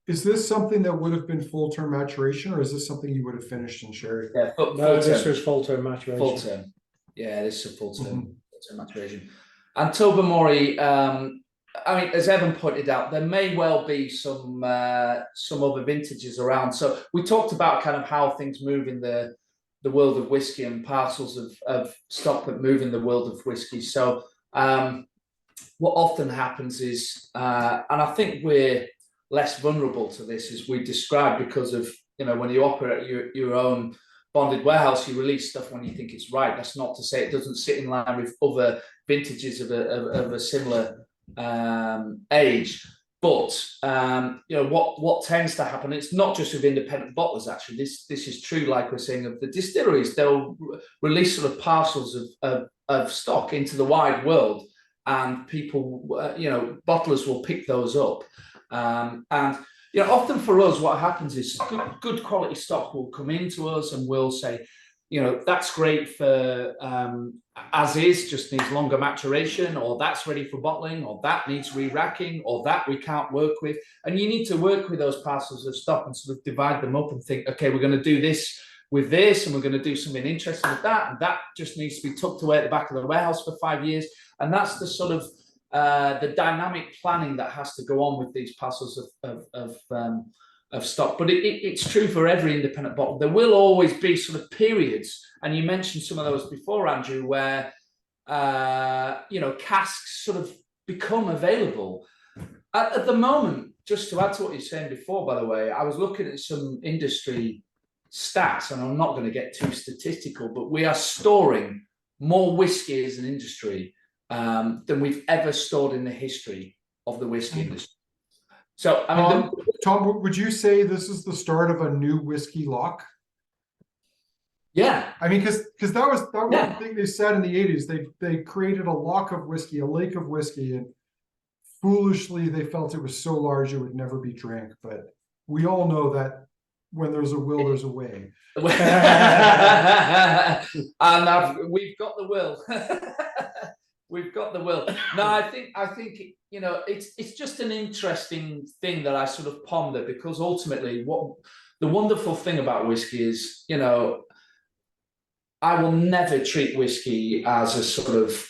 Speaker 2: Is this something that would have been full term maturation, or is this something you would have finished in sherry?
Speaker 1: Yeah,
Speaker 3: this was full term maturation.
Speaker 1: Full term. Yeah, this is a full term maturation. And Tobermory, I mean, as Evan pointed out, there may well be some other vintages around. So we talked about kind of how things move in the world of whiskey and parcels of stock that move in the world of whiskey. So what often happens is, and I think we're less vulnerable to this as we described, because of, you know, when you operate your own bonded warehouse, you release stuff when you think it's right. That's not to say it doesn't sit in line with other vintages of a similar age. But you know what tends to happen, it's not just with independent bottlers. Actually, this is true, like we're saying, of the distilleries. They'll release sort of parcels of stock into the wide world, and people, you know, bottlers will pick those up. And you know, often for us, what happens is good quality stock will come into us, and we'll say, you know, that's great for as is, just needs longer maturation, or that's ready for bottling, or that needs re-racking, or that we can't work with. And you need to work with those parcels of stock and sort of divide them up and think, okay, we're going to do this with this, and we're going to do something interesting with that, and that just needs to be tucked away at the back of the warehouse for 5 years. And that's the sort of the dynamic planning that has to go on with these parcels of stock. But it's true for every independent bottle. There will always be sort of periods, and you mentioned some of those before, Andrew, where casks sort of become available. At the moment, just to add to what you're saying before, by the way, I was looking at some industry stats, and I'm not going to get too statistical, but we are storing more whiskey as an industry than we've ever stored in the history of the whiskey industry. So, I mean,
Speaker 2: Tom, would you say this is the start of a new whiskey lock?
Speaker 1: Yeah,
Speaker 2: I mean, because that was the thing they said in the 80s. They created a lock of whiskey, a lake of whiskey, and foolishly they felt it was so large it would never be drank. But we all know that when there's a will, there's a way.
Speaker 1: And we've got the will. We've got the will. No, I think it's just an interesting thing that I sort of ponder, because ultimately, what the wonderful thing about whiskey is, I will never treat whiskey as a sort of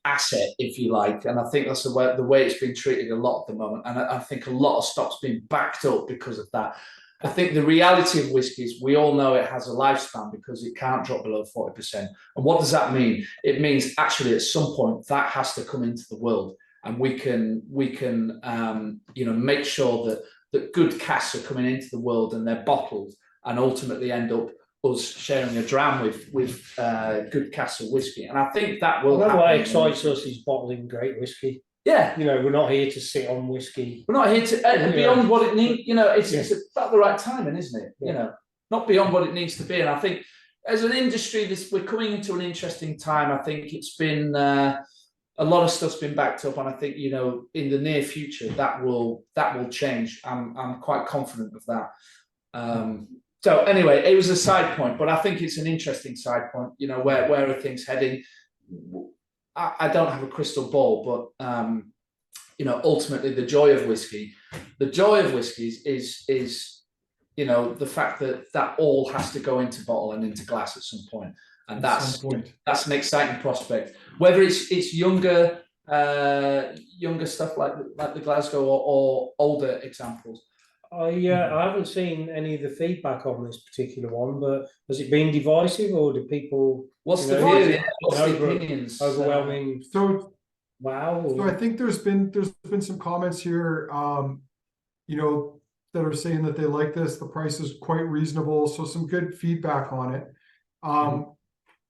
Speaker 1: asset, if you like, and I think that's the way it's been treated a lot at the moment, and I think a lot of stock's been backed up because of that. I think the reality of whiskey is we all know it has a lifespan because it can't drop below 40%. And what does that mean? It means actually at some point that has to come into the world, and we can make sure that good casks are coming into the world and they're bottled and ultimately end up us sharing a dram with good casks of whiskey. And I think that will happen.
Speaker 3: What excites us is bottling great whiskey.
Speaker 1: Yeah,
Speaker 3: we're not here to sit on whiskey.
Speaker 1: We're not here to beyond what it needs. It's about the right timing, isn't it?
Speaker 3: Yeah.
Speaker 1: Not beyond what it needs to be. And I think as an industry, we're coming into an interesting time. I think it's been a lot of stuff's been backed up, and I think in the near future that will change. I'm quite confident of that. So anyway, it was a side point, but I think it's an interesting side point. Where are things heading? I don't have a crystal ball, but ultimately the joy of whiskey is the fact that all has to go into bottle and into glass at some point, and that's an exciting prospect. Whether it's younger stuff like the Glasgow or older examples.
Speaker 3: I haven't seen any of the feedback on this particular one, but has it been divisive, or do people?
Speaker 1: What's the opinions?
Speaker 3: Overwhelming. Wow.
Speaker 2: So I think there's been some comments here, that are saying that they like this. The price is quite reasonable, so some good feedback on it.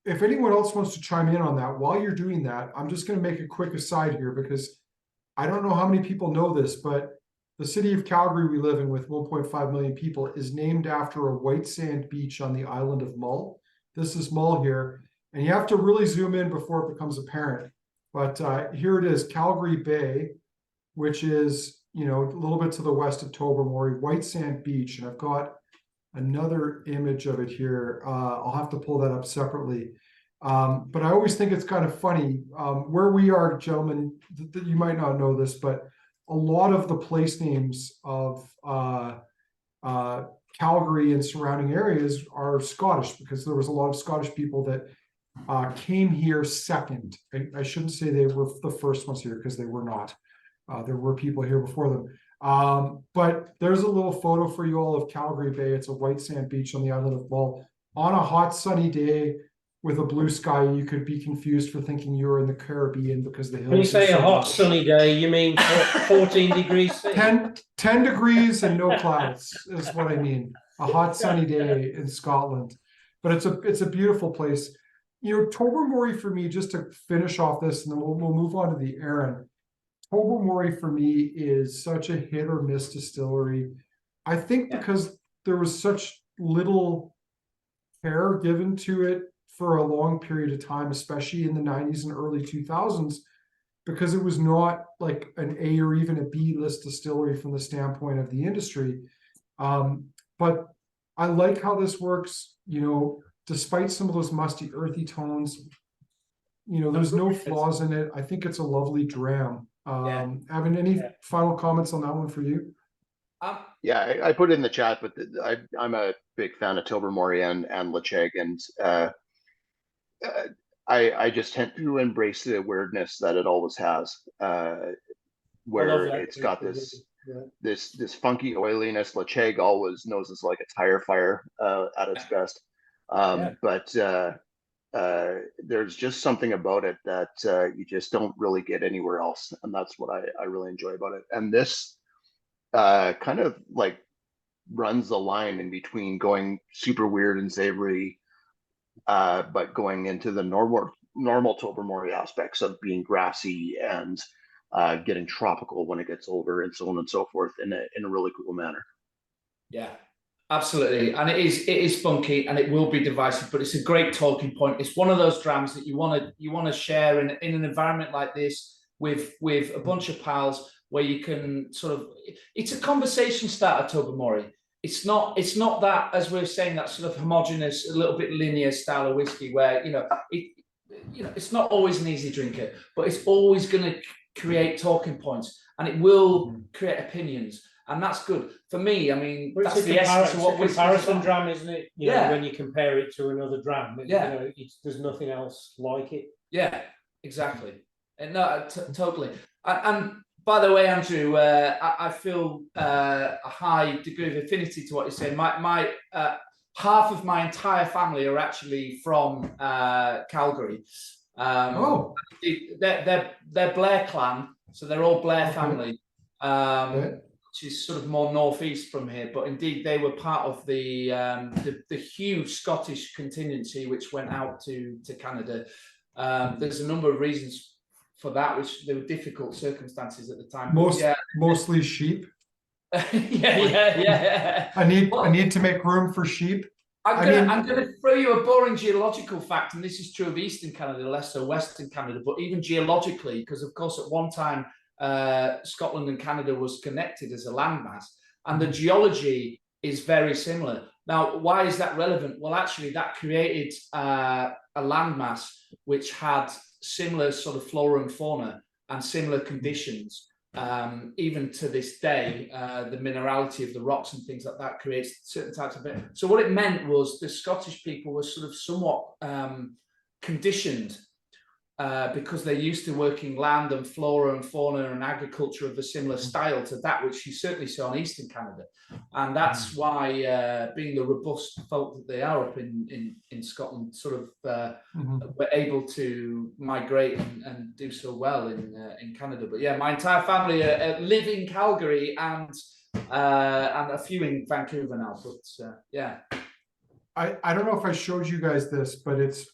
Speaker 2: If anyone else wants to chime in on that, while you're doing that, I'm just going to make a quick aside here, because I don't know how many people know this, but the city of Calgary we live in, with 1.5 million people, is named after a white sand beach on the island of Mull. This is Mull here, and you have to really zoom in before it becomes apparent. But here it is, Calgary Bay, which is, a little bit to the west of Tobermory, white sand beach. And I've got another image of it here. I'll have to pull that up separately. But I always think it's kind of funny where we are, gentlemen, you might not know this, but a lot of the place names of Calgary and surrounding areas are Scottish, because there was a lot of Scottish people that came here second. I shouldn't say they were the first ones here, because they were not. There were people here before them. But there's a little photo for you all of Calgary Bay. It's a white sand beach on the island of Mull. On a hot sunny day with a blue sky, you could be confused for thinking you were in the Caribbean, because the hills.
Speaker 3: When you say a hot sunny day, you mean 14 degrees?
Speaker 2: 10 degrees and no clouds is what I mean. A hot sunny day in Scotland. But it's a beautiful place. Tobermory for me, just to finish off this, and then we'll move on to the Arran. Tobermory for me is such a hit or miss distillery. I think because there was such little care given to it for a long period of time, especially in the 90s and early 2000s, because it was not like an A or even a B list distillery from the standpoint of the industry. But I like how this works, despite some of those musty, earthy tones. There's no flaws in it. I think it's a lovely dram. Evan, any final comments on that one for you?
Speaker 4: I put it in the chat, but I'm a big fan of Tobermory and Lecheg, and I just tend to embrace the weirdness that it always has, where it's got this this funky oiliness. Lacheg always noses like a tire fire at its best, but there's just something about it that you just don't really get anywhere else, and that's what I really enjoy about it. And this kind of like runs the line in between going super weird and savory, but going into the normal Tobermory aspects of being grassy and getting tropical when it gets older, and so on and so forth, in a really cool manner.
Speaker 1: Yeah, absolutely. And it is funky, and it will be divisive, but it's a great talking point. It's one of those drams that you want to share in an environment like this with a bunch of pals, where you can sort of, it's a conversation starter, Tobermory. It's not that, as we're saying, that sort of homogenous, a little bit linear style of whiskey where, it's not always an easy drinker, but it's always going to create talking points, and it will create opinions. And that's good for me. I mean,
Speaker 3: but
Speaker 1: that's the essence of what
Speaker 3: we're comparison dram, isn't it? You know, when you compare it to another dram, there's nothing else like it.
Speaker 1: Yeah, exactly. And no, totally. And by the way, Andrew, I feel a high degree of affinity to what you're saying. My half of my entire family are actually from Calgary. They're Blair clan, so they're all Blair family. Which is sort of more northeast from here, but indeed they were part of the huge Scottish contingency which went out to Canada. There's a number of reasons for that, which there were difficult circumstances at the time.
Speaker 2: Mostly sheep.
Speaker 1: Yeah.
Speaker 2: I need to make room for sheep.
Speaker 1: I'm gonna throw you a boring geological fact, and this is true of Eastern Canada, less so Western Canada, but even geologically, because of course at one time Scotland and Canada was connected as a landmass, and the geology is very similar. Now, why is that relevant? Well, actually, that created a landmass which had similar sort of flora and fauna and similar conditions. Even to this day, the minerality of the rocks and things like that creates certain types of it. So what it meant was the Scottish people were sort of somewhat conditioned because they're used to working land and flora and fauna and agriculture of a similar style to that which you certainly saw in Eastern Canada. And that's why, being the robust folk that they are up in Scotland, sort of were able to migrate and do so well in Canada. But yeah, my entire family live in Calgary and a few in Vancouver now. But
Speaker 2: I don't know if I showed you guys this, but it's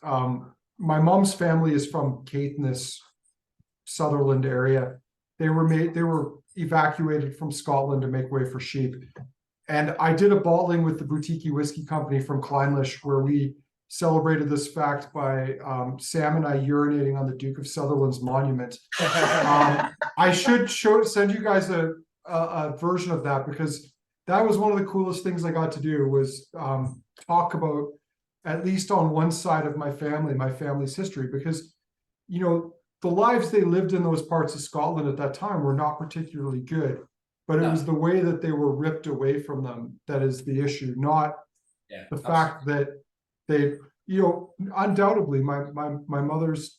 Speaker 2: my mom's family is from Caithness, Sutherland area. They were evacuated from Scotland to make way for sheep. And I did a bottling with the Boutique Whiskey Company from Clynelish, where we celebrated this fact by Sam and I urinating on the Duke of Sutherland's monument. I should send you guys a version of that, because that was one of the coolest things I got to do, was talk about, at least on one side of my family's history, because, the lives they lived in those parts of Scotland at that time were not particularly good, but it was the way that they were ripped away from them that is the issue, not the fact that they, undoubtedly my mother's,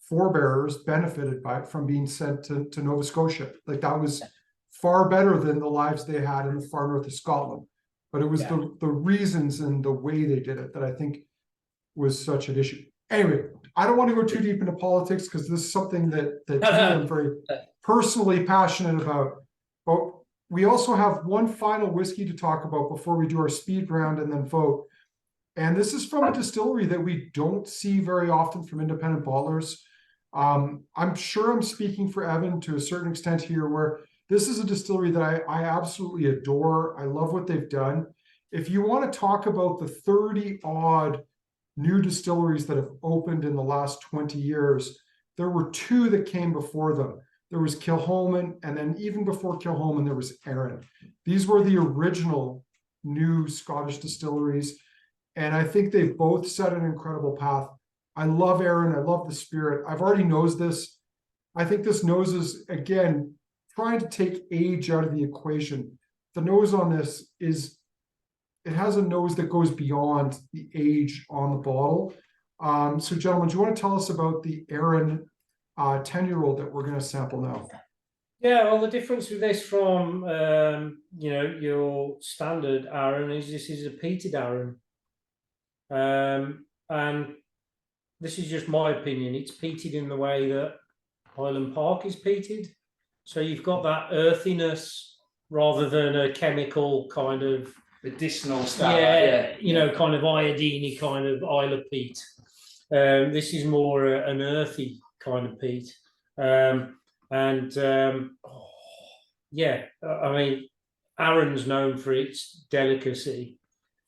Speaker 2: forebearers benefited from being sent to Nova Scotia. Like, that was far better than the lives they had in the far north of Scotland. But it was the reasons and the way they did it that I think was such an issue. Anyway, I don't want to go too deep into politics, because this is something that I'm very personally passionate about. But we also have one final whiskey to talk about before we do our speed round and then vote. And this is from a distillery that we don't see very often from independent bottlers. I'm sure I'm speaking for Evan to a certain extent here, where this is a distillery that I absolutely adore. I love what they've done. If you want to talk about the 30 odd new distilleries that have opened in the last 20 years, there were two that came before them. There was Kilchoman, and then even before Kilchoman, there was Arran. These were the original new Scottish distilleries, and I think they both set an incredible path. I love Arran. I love the spirit. I've already nosed this. I think this nose is, again, trying to take age out of the equation. The nose on this it has a nose that goes beyond the age on the bottle. So gentlemen, do you want to tell us about the Arran 10-year-old that we're going to sample now?
Speaker 3: Yeah, well, the difference with this from your standard Arran is this is a peated Arran, and this is just my opinion. It's peated in the way that Highland Park is peated, so you've got that earthiness rather than a chemical kind of
Speaker 1: medicinal style.
Speaker 3: Kind of iodine kind of Isla peat. This is more an earthy kind of peat. I mean, Arran's known for its delicacy,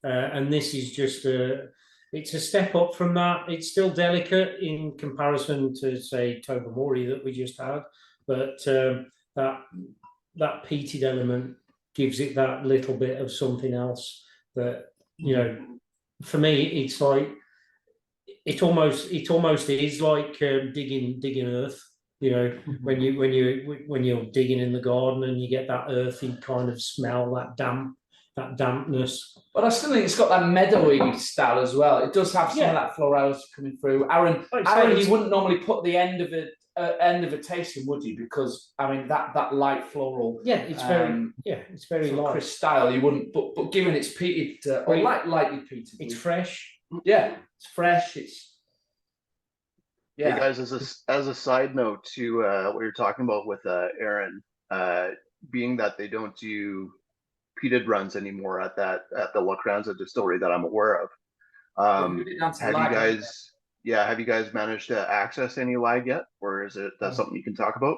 Speaker 3: and this is just it's a step up from that. It's still delicate in comparison to, say, Tobermory that we just had, but that peated element gives it that little bit of something else that, for me, it's like it almost is like digging earth. When you're digging in the garden and you get that earthy kind of smell, that dampness.
Speaker 1: But I still think it's got that meadowy style as well. It does have some of that florality coming through. Arran, you wouldn't normally put the end of a tasting, would you? Because I mean that light floral.
Speaker 3: Yeah, it's very light.
Speaker 1: Crisp style. You wouldn't, but given it's peated or lightly peated,
Speaker 3: it's fresh.
Speaker 1: Yeah, it's fresh.
Speaker 4: Hey guys, as a side note to what you're talking about with Arran, being that they don't do peated runs anymore at the La Cranza distillery that I'm aware of. Have you guys managed to access any lag yet, or is that something you can talk about?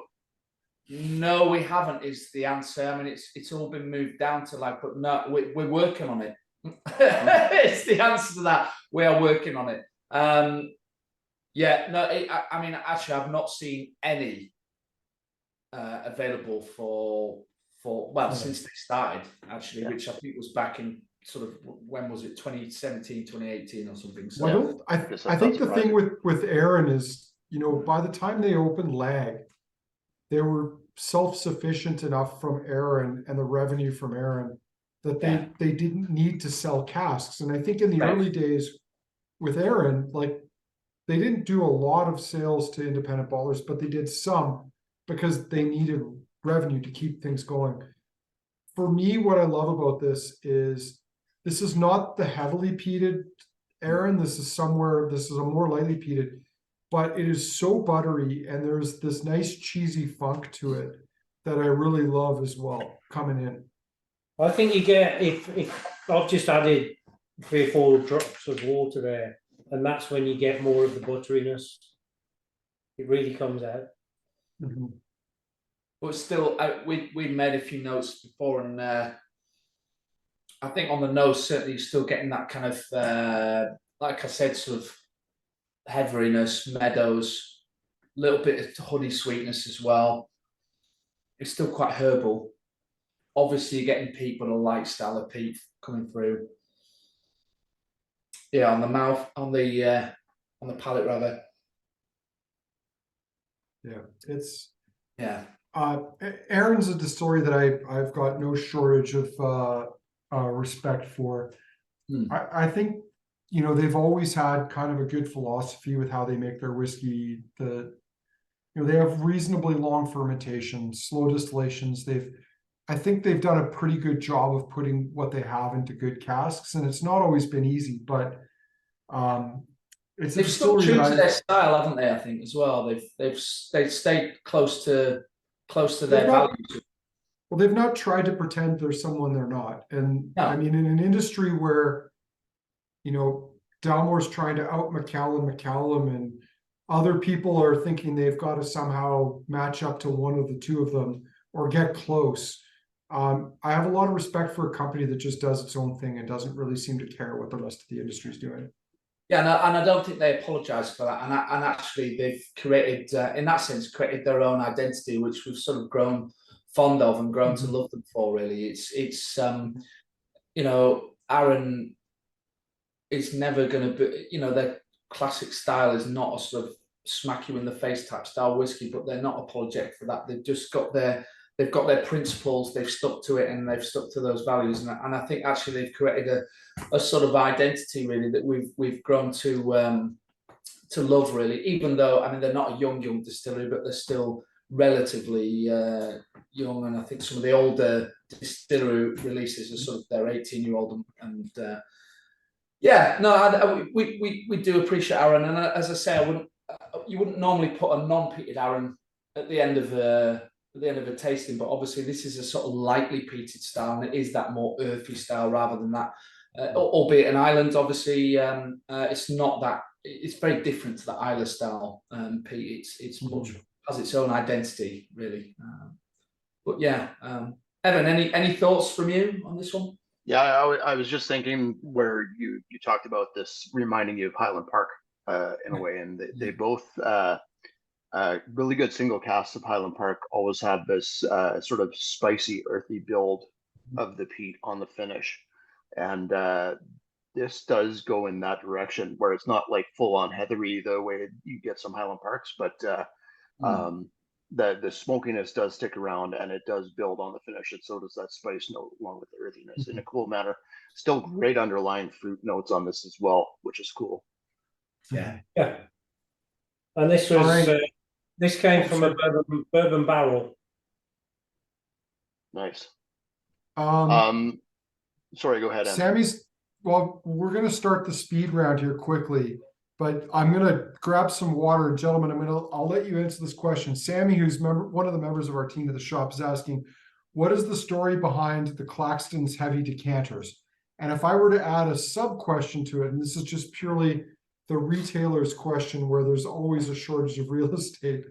Speaker 1: No, we haven't. Is the answer? I mean, it's all been moved down to lag, but no, we're working on it. It's the answer to that. We are working on it. I mean, actually, I've not seen any available for since they started, actually, which I think was back in sort of, when was it, 2017, 2018 or something. So
Speaker 2: well, I think the thing with Arran is, by the time they opened lag, they were self-sufficient enough from Arran and the revenue from Arran that they didn't need to sell casks. And I think in the early days with Arran, like, they didn't do a lot of sales to independent bottlers, but they did some because they needed revenue to keep things going. For me, what I love about this is not the heavily peated Arran. This is a more lightly peated, but it is so buttery and there's this nice cheesy funk to it that I really love as well coming in.
Speaker 3: I think you get, if I've just added 3 or 4 drops of water there, and that's when you get more of the butteriness. It really comes out.
Speaker 2: Mm-hmm.
Speaker 1: But still, we made a few notes before, and I think on the nose, certainly you're still getting that kind of, like I said, sort of heaviness, meadows, a little bit of honey sweetness as well. It's still quite herbal. Obviously, you're getting peat, but a light style of peat coming through. Yeah, on the mouth, on the palate rather.
Speaker 2: Arran's a distillery that I've got no shortage of respect for. I think they've always had kind of a good philosophy with how they make their whiskey. They have reasonably long fermentation, slow distillations. I think they've done a pretty good job of putting what they have into good casks, and it's not always been easy, but
Speaker 1: they've stuck true to their style, haven't they? I think as well. They've stayed close to their values.
Speaker 2: Well, they've not tried to pretend they're someone they're not, and I mean, in an industry where Dalmore's trying to out McCallum, and other people are thinking they've got to somehow match up to one of the two of them or get close. I have a lot of respect for a company that just does its own thing and doesn't really seem to care what the rest of the industry is doing.
Speaker 1: Yeah, and I don't think they apologise for that. And actually, they've created, in that sense, their own identity, which we've sort of grown fond of and grown to love them for. Really, it's Arran is never going to be, their classic style is not a sort of smack you in the face type style whiskey, but they're not apologetic for that. They've just got they've got their principles, they've stuck to it, and they've stuck to those values. And I think actually they've created a sort of identity really that we've grown to love, really. Even though, I mean, they're not a young distillery, but they're still relatively young. And I think some of the older distillery releases are sort of their 18-year-old, and yeah, no, we do appreciate Arran. And as I say, you wouldn't normally put a non-peated Arran at the end of a tasting, but obviously this is a sort of lightly peated style, and it is that more earthy style rather than that. Albeit an island, obviously, it's not that. It's very different to the Isla style peat. It's much has its own identity, really. But yeah, Evan, any thoughts from you on this one?
Speaker 4: Yeah, I was just thinking where you talked about this reminding you of Highland Park in a way, and they both really good single casks of Highland Park always have this sort of spicy, earthy build of the peat on the finish, and this does go in that direction where it's not like full on heathery the way you get some Highland Parks, but the smokiness does stick around and it does build on the finish, and so does that spice note along with the earthiness in a cool manner. Still great underlying fruit notes on this as well, which is cool.
Speaker 3: Yeah. And this was this came from a bourbon barrel.
Speaker 4: Nice.
Speaker 3: Sorry,
Speaker 4: go ahead, Andrew.
Speaker 2: Sammy's. Well, we're going to start the speed round here quickly, but I'm going to grab some water. Gentlemen, I'll let you answer this question. Sammy, who's one of the members of our team at the shop, is asking, what is the story behind the Claxton's heavy decanters? And if I were to add a sub question to it, and this is just purely the retailer's question where there's always a shortage of real estate,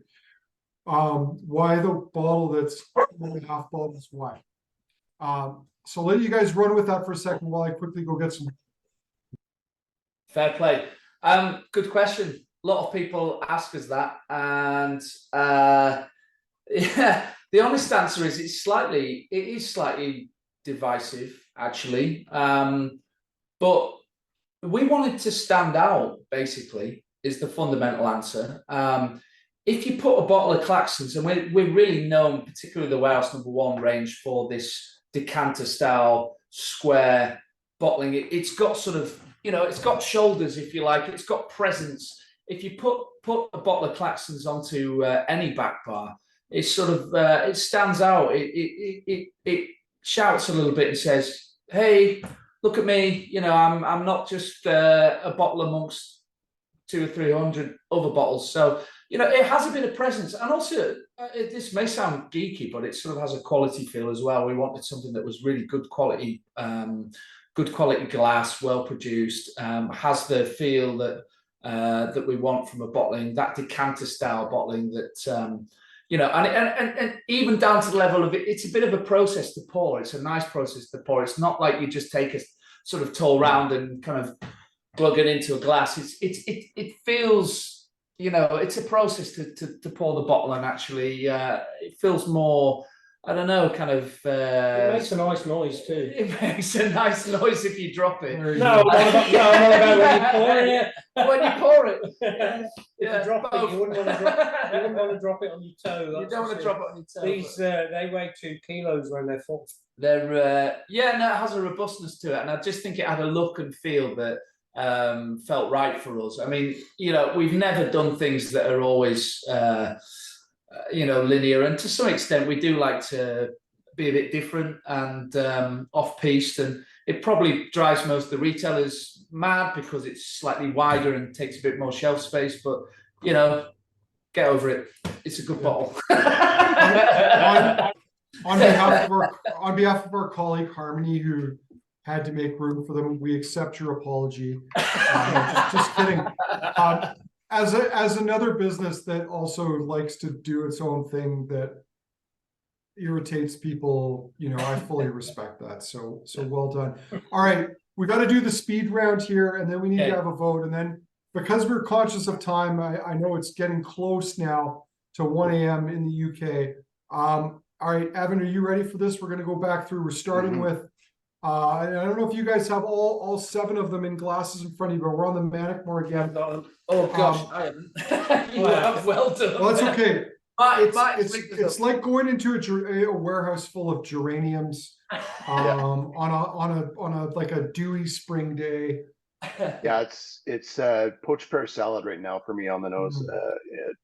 Speaker 2: why the bottle that's only half bottles wide? So let you guys run with that for a second while I quickly go get some.
Speaker 1: Fair play. Good question. A lot of people ask us that, and yeah, the honest answer is it is slightly divisive, actually. But we wanted to stand out, basically, is the fundamental answer. If you put a bottle of Claxton's, and we're really known, particularly the Warehouse No. 1 range, for this decanter style square bottling. It's got sort of, it's got shoulders, if you like. It's got presence. If you put a bottle of Claxton's onto any back bar, it's sort of it stands out. It shouts a little bit and says, "Hey, look at me! I'm not just a bottle amongst 200 or 300 other bottles." So it has a bit of presence, and also this may sound geeky, but it sort of has a quality feel as well. We wanted something that was really good quality glass, well produced, has the feel that we want from a bottling, that decanter style bottling that and even down to the level of it. It's a bit of a process to pour. It's a nice process to pour. It's not like you just take a sort of tall round and kind of plug it into a glass. It feels. It's a process to pour the bottle, and actually it feels more, I don't know, kind of...
Speaker 3: it makes a nice noise too.
Speaker 1: It makes a nice noise if you drop it.
Speaker 3: No, not about when you pour it.
Speaker 1: When you pour it.
Speaker 3: If you drop it, you wouldn't want to drop it on your toe.
Speaker 1: You don't want to drop it on your toe.
Speaker 3: These, they weigh 2 kilos when they're full.
Speaker 1: They're, it has a robustness to it, and I just think it had a look and feel that felt right for us. I mean, we've never done things that are always linear, and to some extent we do like to be a bit different and off-piste, and it probably drives most of the retailers mad because it's slightly wider and takes a bit more shelf space, but get over it. It's a good bottle.
Speaker 2: On behalf of our colleague Harmony, who had to make room for them, we accept your apology. Just kidding. As another business that also likes to do its own thing that irritates people, I fully respect that. So well done. All right, we got to do the speed round here, and then we need to have a vote. And then, because we're conscious of time, I know it's getting close now to 1 a.m. in the UK. All right, Evan, are you ready for this? We're going to go back through. We're starting with. I don't know if you guys have all 7 of them in glasses in front of you, but we're on the Mannochmore again.
Speaker 1: Oh gosh, I haven't. You have well done.
Speaker 2: Well, that's okay. It's like going into a warehouse full of geraniums on a like a dewy spring day.
Speaker 4: Yeah, it's poached pear salad right now for me on the nose,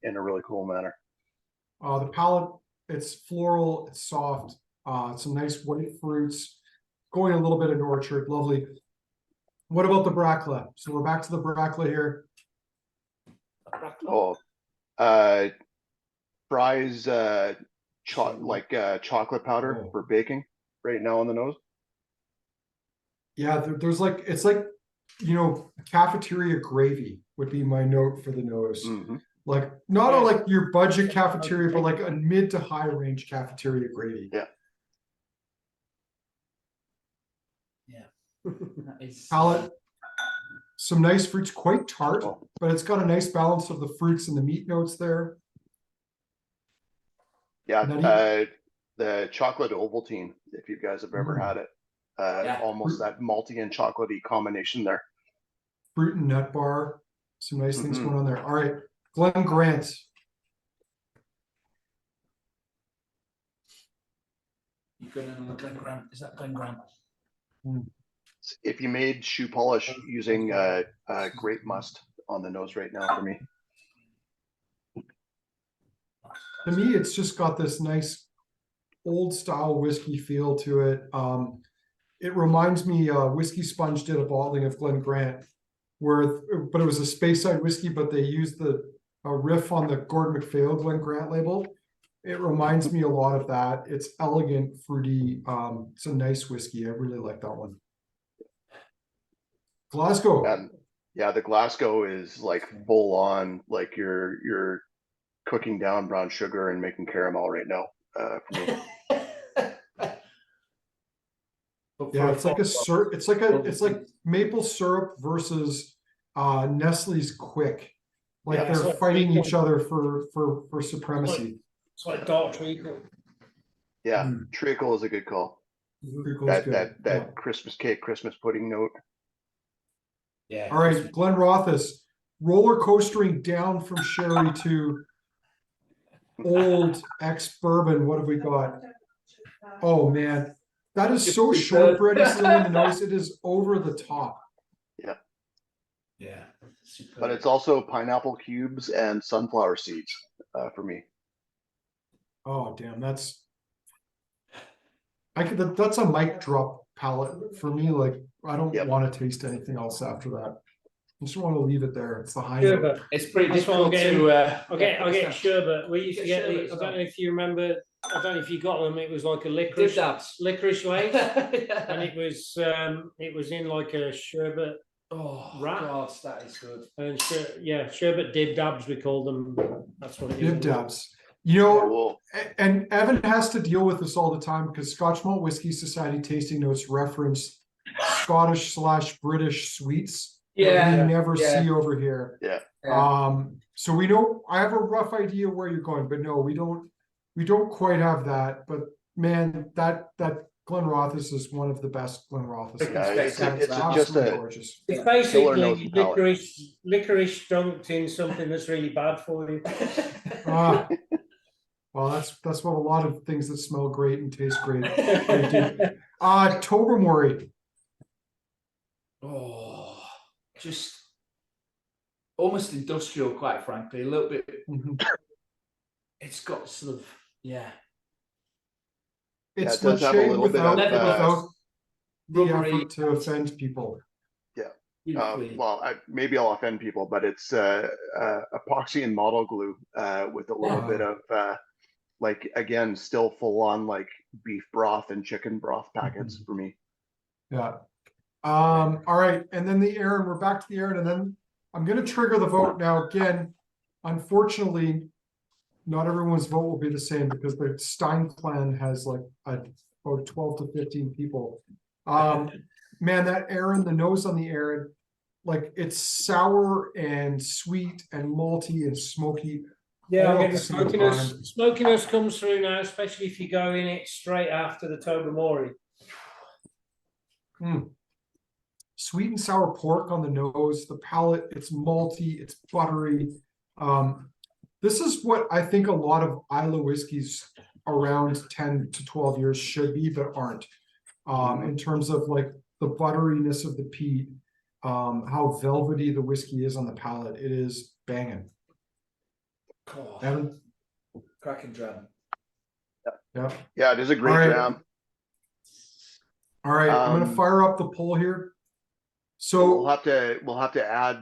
Speaker 4: in a really cool manner.
Speaker 2: The palate, it's floral, it's soft, some nice white fruits, going a little bit into orchard, lovely. What about the Brackla? So we're back to the Brackla here.
Speaker 4: Oh, fries, chocolate powder for baking right now on the nose.
Speaker 2: Yeah, there's like, it's like, cafeteria gravy would be my note for the nose. Like, not a, like your budget cafeteria, but like a mid to high range cafeteria gravy.
Speaker 4: Yeah.
Speaker 2: Palate, some nice fruits, quite tart, but it's got a nice balance of the fruits and the meat notes there.
Speaker 4: Yeah, the chocolate Ovaltine, if you guys have ever had it, almost that malty and chocolatey combination there.
Speaker 2: Fruit and nut bar, some nice things going on there. All right, Glen Grant.
Speaker 1: You going in on the Glen Grant? Is that Glen Grant?
Speaker 4: If you made shoe polish using grape must on the nose right now for me.
Speaker 2: To me, it's just got this nice old style whiskey feel to it. It reminds me, Whiskey Sponge did a bottling of Glen Grant, but it was a Speyside whiskey, but they used the riff on the Gordon MacPhail Glen Grant label. It reminds me a lot of that. It's elegant, fruity. It's a nice whiskey. I really like that one. Glasgow.
Speaker 4: And yeah, the Glasgow is like full on, like you're cooking down brown sugar and making caramel right now. For me.
Speaker 2: Yeah, it's like a syrup. It's like maple syrup versus Nestle's Quick. Like they're fighting each other for supremacy.
Speaker 3: It's like dark treacle.
Speaker 4: Yeah, treacle is a good call. That Christmas cake, Christmas pudding note.
Speaker 3: Yeah.
Speaker 2: All right, Glenrothes, roller coastering down from sherry to old ex-bourbon. What have we got? Oh man, that is so shortbready in the nose. It is over the top.
Speaker 4: Yeah.
Speaker 1: Yeah.
Speaker 4: But it's also pineapple cubes and sunflower seeds for me.
Speaker 2: Oh damn, that's a mic drop palette for me. Like I don't want to taste anything else after that. I just want to leave it there. It's the high note.
Speaker 1: It's pretty difficult to.
Speaker 3: I'll get sherbet. We used to get the, I don't know if you remember. I don't know if you got them. It was like a licorice lace, and it was in like a sherbet.
Speaker 1: Oh
Speaker 3: wrap.
Speaker 1: God, that is good.
Speaker 3: And sherbet dib dabs we call them. That's what it is.
Speaker 2: Dib dabs. You know, and Evan has to deal with this all the time because Scotch Malt Whiskey Society tasting notes reference Scottish/British sweets.
Speaker 1: Yeah,
Speaker 2: we never see over here.
Speaker 4: Yeah.
Speaker 2: So we know I have a rough idea where you're going, but no, we don't quite have that. But man, that Glenrothes is one of the best Glenrothes.
Speaker 4: Yeah, it's just a
Speaker 2: gorgeous.
Speaker 3: It's basically licorice dunked in something that's really bad for you.
Speaker 2: Well, that's what a lot of things that smell great and taste great do. Tobermory.
Speaker 1: Oh, just almost industrial, quite frankly. A little bit. It's got sort of
Speaker 2: It's
Speaker 4: it does have a little bit of
Speaker 2: without the effort to offend people.
Speaker 4: Yeah. Well, maybe I'll offend people, but it's epoxy and model glue with a little bit of like again, still full on like beef broth and chicken broth packets for me.
Speaker 2: Yeah. All right, and then the Arran. We're back to the Arran, and then I'm going to trigger the vote now. Again, unfortunately, not everyone's vote will be the same because the Stein clan has like about 12 to 15 people. Man, that Arran, the nose on the Arran, like it's sour and sweet and malty and smoky.
Speaker 3: Yeah, I mean the smokiness comes through now, especially if you go in it straight after the Tobermory.
Speaker 2: Sweet and sour pork on the nose, the palate, it's malty, it's buttery. This is what I think a lot of Islay whiskeys around 10 to 12 years should be, but aren't. In terms of like the butteriness of the peat. how velvety the whiskey is on the palate. It is banging.
Speaker 1: Oh,
Speaker 2: Evan?
Speaker 1: cracking dram.
Speaker 4: Yeah, it is a great dram.
Speaker 2: All right, I'm gonna fire up the poll here. So
Speaker 4: we'll have to add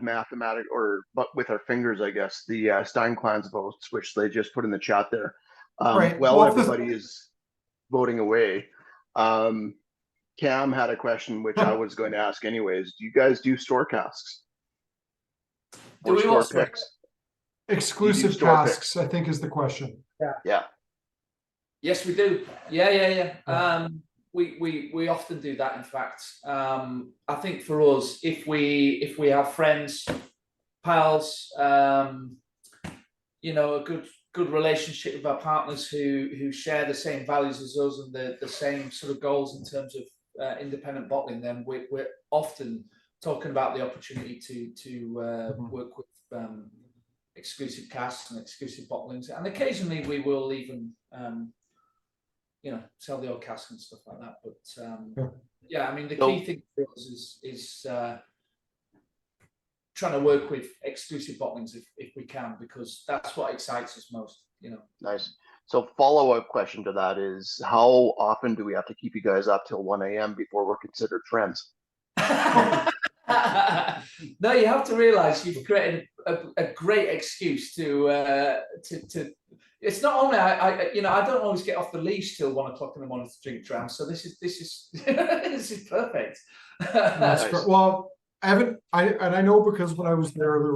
Speaker 4: but with our fingers, I guess, the Stein Clan's votes, which they just put in the chat there.
Speaker 2: right.
Speaker 4: Well, everybody is voting away. Cam had a question, which I was going to ask anyways. Do you guys do store casks?
Speaker 1: Do we
Speaker 4: store
Speaker 1: also
Speaker 4: picks?
Speaker 2: Exclusive casks, I think, is the question.
Speaker 4: Yeah.
Speaker 1: Yes, we do. Yeah. We often do that. In fact, I think for us, if we have friends, pals, you know, a good relationship with our partners who share the same values as us and the same sort of goals in terms of independent bottling, then we're often talking about the opportunity to work with exclusive casks and exclusive bottlings, and occasionally we will even you know, sell the old casks and stuff like that. But yeah, I mean, the key thing for us is trying to work with exclusive bottlings if we can, because that's what excites us most, you know. Nice.
Speaker 4: So follow-up question to that is, how often do we have to keep you guys up till 1 a.m. before we're considered friends?
Speaker 1: No, you have to realize you've created a great excuse to it's not only I you know, I don't always get off the leash till 1 o'clock in the morning to drink drams, so this is this is perfect.
Speaker 2: That's great. Well, I know because when I was there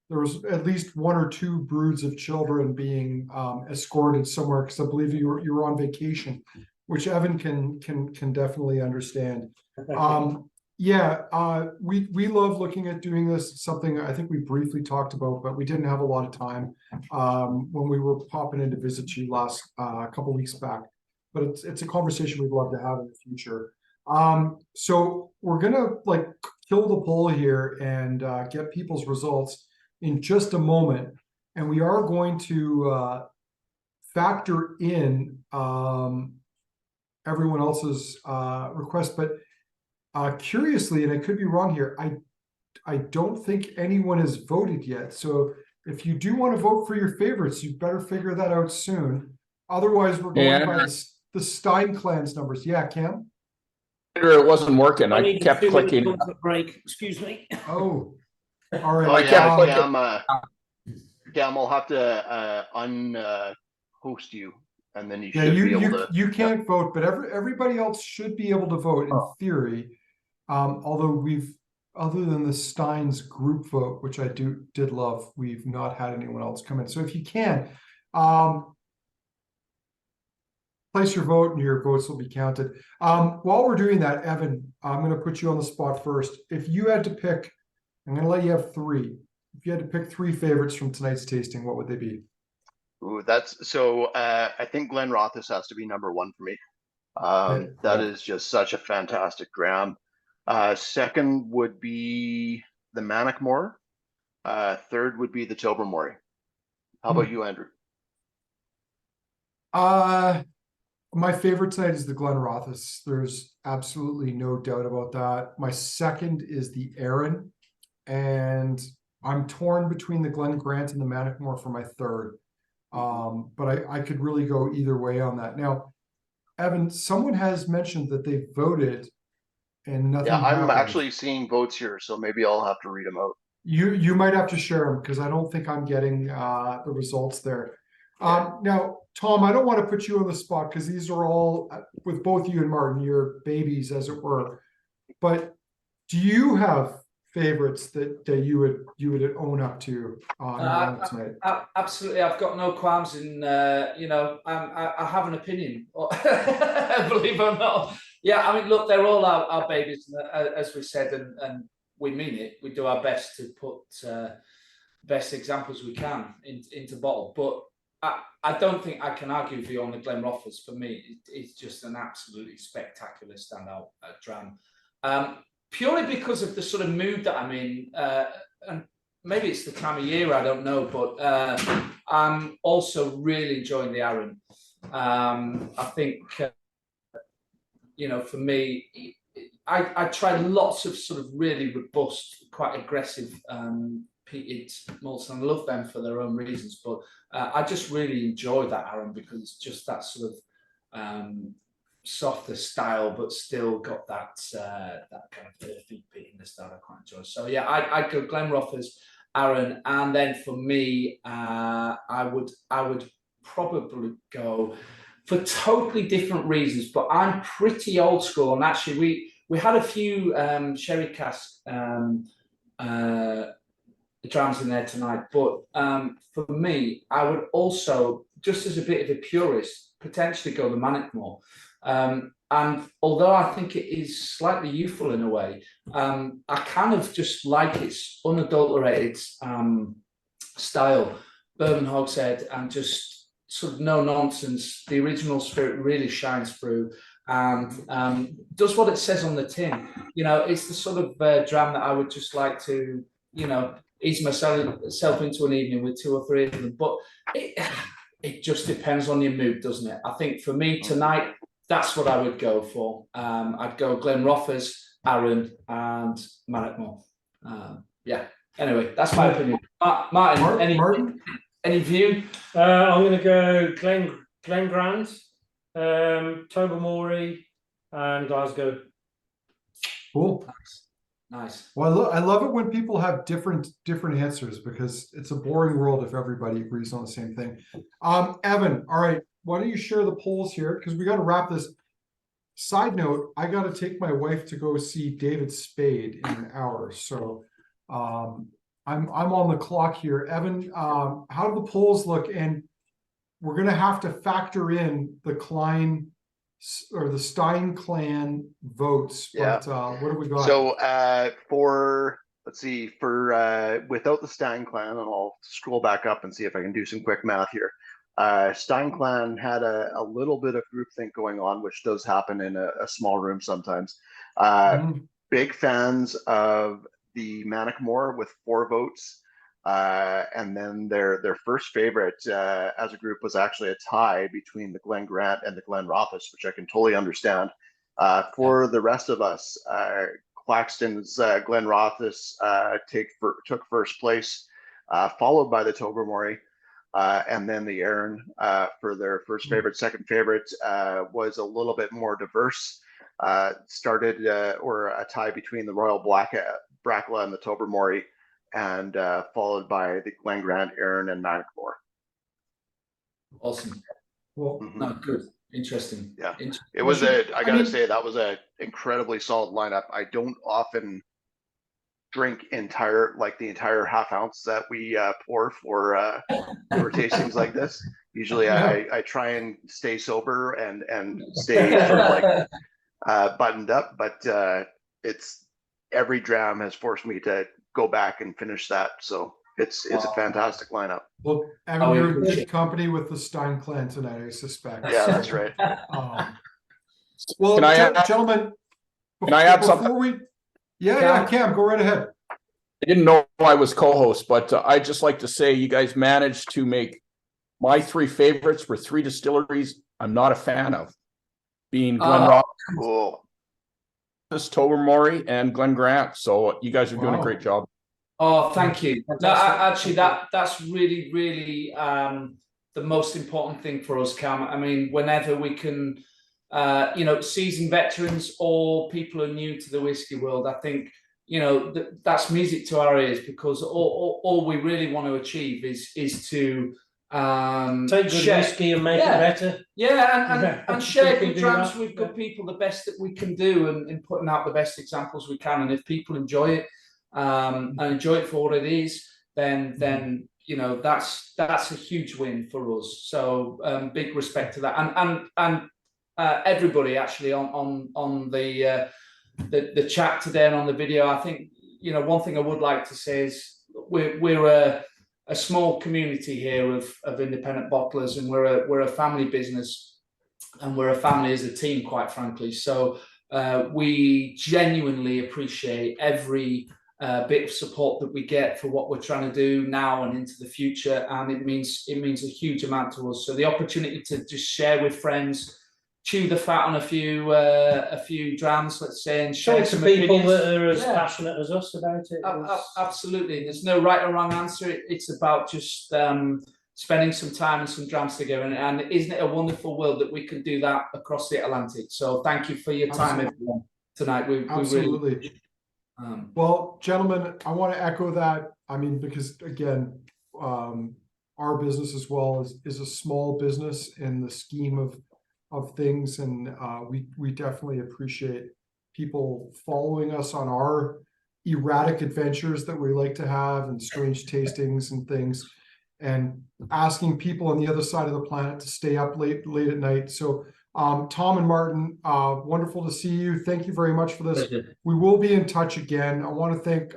Speaker 2: was at least 1 or 2 broods of children being escorted somewhere, because I believe you were on vacation, which Evan can definitely understand. Yeah, we love looking at doing this. It's something I think we briefly talked about, but we didn't have a lot of time when we were popping in to visit you last couple weeks back. But it's a conversation we'd love to have in the future. So we're gonna like kill the poll here and get people's results in just a moment, and we are going to factor in everyone else's request, but curiously, and I could be wrong here, I don't think anyone has voted yet. So if you do want to vote for your favorites, you better figure that out soon. Otherwise, we're going by the Stein Clan's numbers. Yeah, Cam?
Speaker 5: It wasn't working. I kept clicking.
Speaker 3: Break. Excuse me.
Speaker 2: Oh, all right.
Speaker 5: I kept clicking.
Speaker 4: Cam, I'll have to host you, and then you should be able to.
Speaker 2: You can't vote, but everybody else should be able to vote in theory. Although other than the Stein's group vote, which I did love, we've not had anyone else come in. So if you can, place your vote and your votes will be counted. While we're doing that, Evan, I'm going to put you on the spot first. If you had to pick, I'm going to let you have 3. If you had to pick 3 favorites from tonight's tasting, what would they be?
Speaker 4: Ooh, that's so. I think Glenrothes has to be number 1 for me. That is just such a fantastic dram. Second would be the Mannochmore. Third would be the Tobermory. How about you, Andrew?
Speaker 2: My favorite tonight is the Glenrothes. There's absolutely no doubt about that. My second is the Arran, and I'm torn between the Glen Grant and the Mannochmore for my third. But I could really go either way on that. Now, Evan, someone has mentioned that they voted and nothing happened.
Speaker 4: I'm actually seeing votes here, so maybe I'll have to read them out.
Speaker 2: You might have to share them, because I don't think I'm getting the results there. Now, Tom, I don't want to put you on the spot, because these are all, with both you and Martin, your babies, as it were. But do you have favorites that you would own up to tonight?
Speaker 1: Absolutely, I've got no qualms in. You know, I have an opinion, believe it or not. Yeah, I mean, look, they're all our babies, as we said, and we mean it. We do our best to put best examples we can into bottle. But I don't think I can argue with you on the Glenrothes. For me, it's just an absolutely spectacular standout dram. Purely because of the sort of mood that I'm in, and maybe it's the time of year, I don't know, but I'm also really enjoying the Arran. I think, you know, for me, I try lots of sort of really robust, quite aggressive peated malts, and I love them for their own reasons. But I just really enjoy that Arran because it's just that sort of softer style, but still got that kind of earthy peatiness that I quite enjoy. So yeah, I'd go Glenrothes, Arran, and then for me, I would probably go for totally different reasons. But I'm pretty old school, and actually we had a few sherry cask drams in there tonight. But for me, I would also, just as a bit of a purist, potentially go the Mannochmore. And although I think it is slightly youthful in a way, I kind of just like its unadulterated style, bourbon hogshead, and just sort of no nonsense. The original spirit really shines through and does what it says on the tin. You know, it's the sort of dram that I would just like to, you know, ease myself into an evening with 2 or 3 of them. But it just depends on your mood, doesn't it? I think for me tonight, that's what I would go for. I'd go Glenrothes, Arran, and Mannochmore. Yeah. Anyway, that's my opinion. Martin, any view?
Speaker 3: I'm going to go Glen Grant, Tobermory, and Glasgow.
Speaker 2: Cool.
Speaker 1: Nice.
Speaker 2: Well, I love it when people have different answers because it's a boring world if everybody agrees on the same thing. Evan, all right, why don't you share the polls here because we got to wrap this. Side note, I got to take my wife to go see David Spade in an hour, so I'm on the clock here. Evan, how do the polls look? And we're going to have to factor in the Klein or the Stein clan votes.
Speaker 4: Yeah.
Speaker 2: But what have we got?
Speaker 4: So let's see, without the Stein clan, and I'll scroll back up and see if I can do some quick math here. Stein clan had a little bit of groupthink going on, which does happen in a small room sometimes. Big fans of the Mannochmore with 4 votes. And then their first favorite as a group was actually a tie between the Glen Grant and the Glenrothes, which I can totally understand. For the rest of us, Claxton's Glenrothes took first place, followed by the Tobermory, and then the Arran for their first favorite. Second favorite was a little bit more diverse. Started or a tie between the Royal Brackla and the Tobermory, and followed by the Glen Grant, Arran, and Mannochmore.
Speaker 1: Awesome.
Speaker 2: Well,
Speaker 1: no, good. Interesting.
Speaker 4: Yeah. It was I gotta say, that was a incredibly solid lineup. I don't often drink the entire half ounce that we pour for tastings like this. Usually I try and stay sober and stay sort of like buttoned up, but it's every dram has forced me to go back and finish that. So it's a fantastic lineup.
Speaker 2: Well, Evan, you're in good company with the Stein clan tonight, I suspect.
Speaker 4: Yeah, that's right.
Speaker 2: Well, gentlemen,
Speaker 5: can I add something?
Speaker 2: Cam, go right ahead.
Speaker 5: I didn't know I was co-host, but I'd just like to say you guys managed to make my 3 favorites were 3 distilleries I'm not a fan of, being Glenrothes,
Speaker 4: cool,
Speaker 5: Tobermory, and Glen Grant. So you guys are doing a great job.
Speaker 1: Oh, thank you. No, actually, that's really, really the most important thing for us, Cam. I mean, whenever we can, seasoned veterans or people who are new to the whiskey world, I think, that's music to our ears, because all we really want to achieve is to
Speaker 3: take good whiskey and make it better.
Speaker 1: Yeah, and share good drams with good people the best that we can do, and putting out the best examples we can. And if people enjoy it and enjoy it for what it is, then that's a huge win for us. So big respect to that, and everybody actually on the chat today and on the video. I think one thing I would like to say is we're a small community here of independent bottlers, and we're a family business, and we're a family as a team, quite frankly. So we genuinely appreciate every bit of support that we get for what we're trying to do now and into the future, and it means a huge amount to us. So the opportunity to just share with friends, chew the fat on a few drams, let's say, and share
Speaker 3: Talk to
Speaker 1: some
Speaker 3: people
Speaker 1: opinions.
Speaker 3: that are as
Speaker 1: Yeah.
Speaker 3: passionate as us about it.
Speaker 1: Absolutely, there's no right or wrong answer. It's about just spending some time and some drams together, and isn't it a wonderful world that we can do that across the Atlantic? So thank you for your time, everyone, tonight. We
Speaker 2: Absolutely.
Speaker 1: really,
Speaker 2: well, gentlemen, I want to echo that. I mean, because again, our business as well is a small business in the scheme of things, and we definitely appreciate people following us on our erratic adventures that we like to have, and strange tastings and things, and asking people on the other side of the planet to stay up late at night. So Tom and Martin, wonderful to see you. Thank you very much for this. We will be in touch again. I want to thank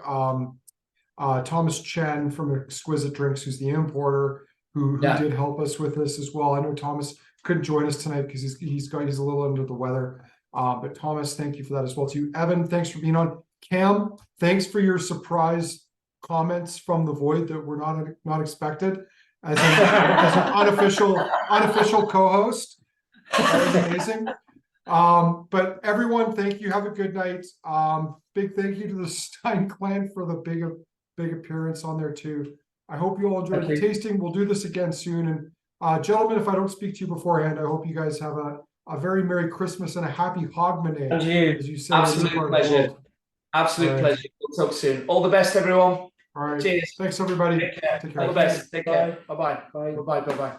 Speaker 2: Thomas Chen from Exquisite Drinks, who's the importer, who did help us with this as well. I know Thomas couldn't join us tonight because he's a little under the weather. But Thomas, thank you for that as well too. Evan, thanks for being on. Cam, thanks for your surprise comments from the void that were not expected as an unofficial co-host. That was amazing. But everyone, thank you. Have a good night. Big thank you to the Stein clan for the big appearance on there too. I hope you all enjoyed the tasting. We'll do this again soon. And gentlemen, if I don't speak to you beforehand, I hope you guys have a very Merry Christmas and a happy Hogmanay.
Speaker 3: And you.
Speaker 2: As you say,
Speaker 1: absolute pleasure. Absolute pleasure. We'll talk soon. All the best, everyone.
Speaker 2: All right.
Speaker 1: Cheers.
Speaker 2: Thanks, everybody.
Speaker 1: Take care.
Speaker 2: Take care.
Speaker 1: All the best. Take care. Bye-bye.
Speaker 3: Bye.
Speaker 1: Bye-bye. Bye-bye.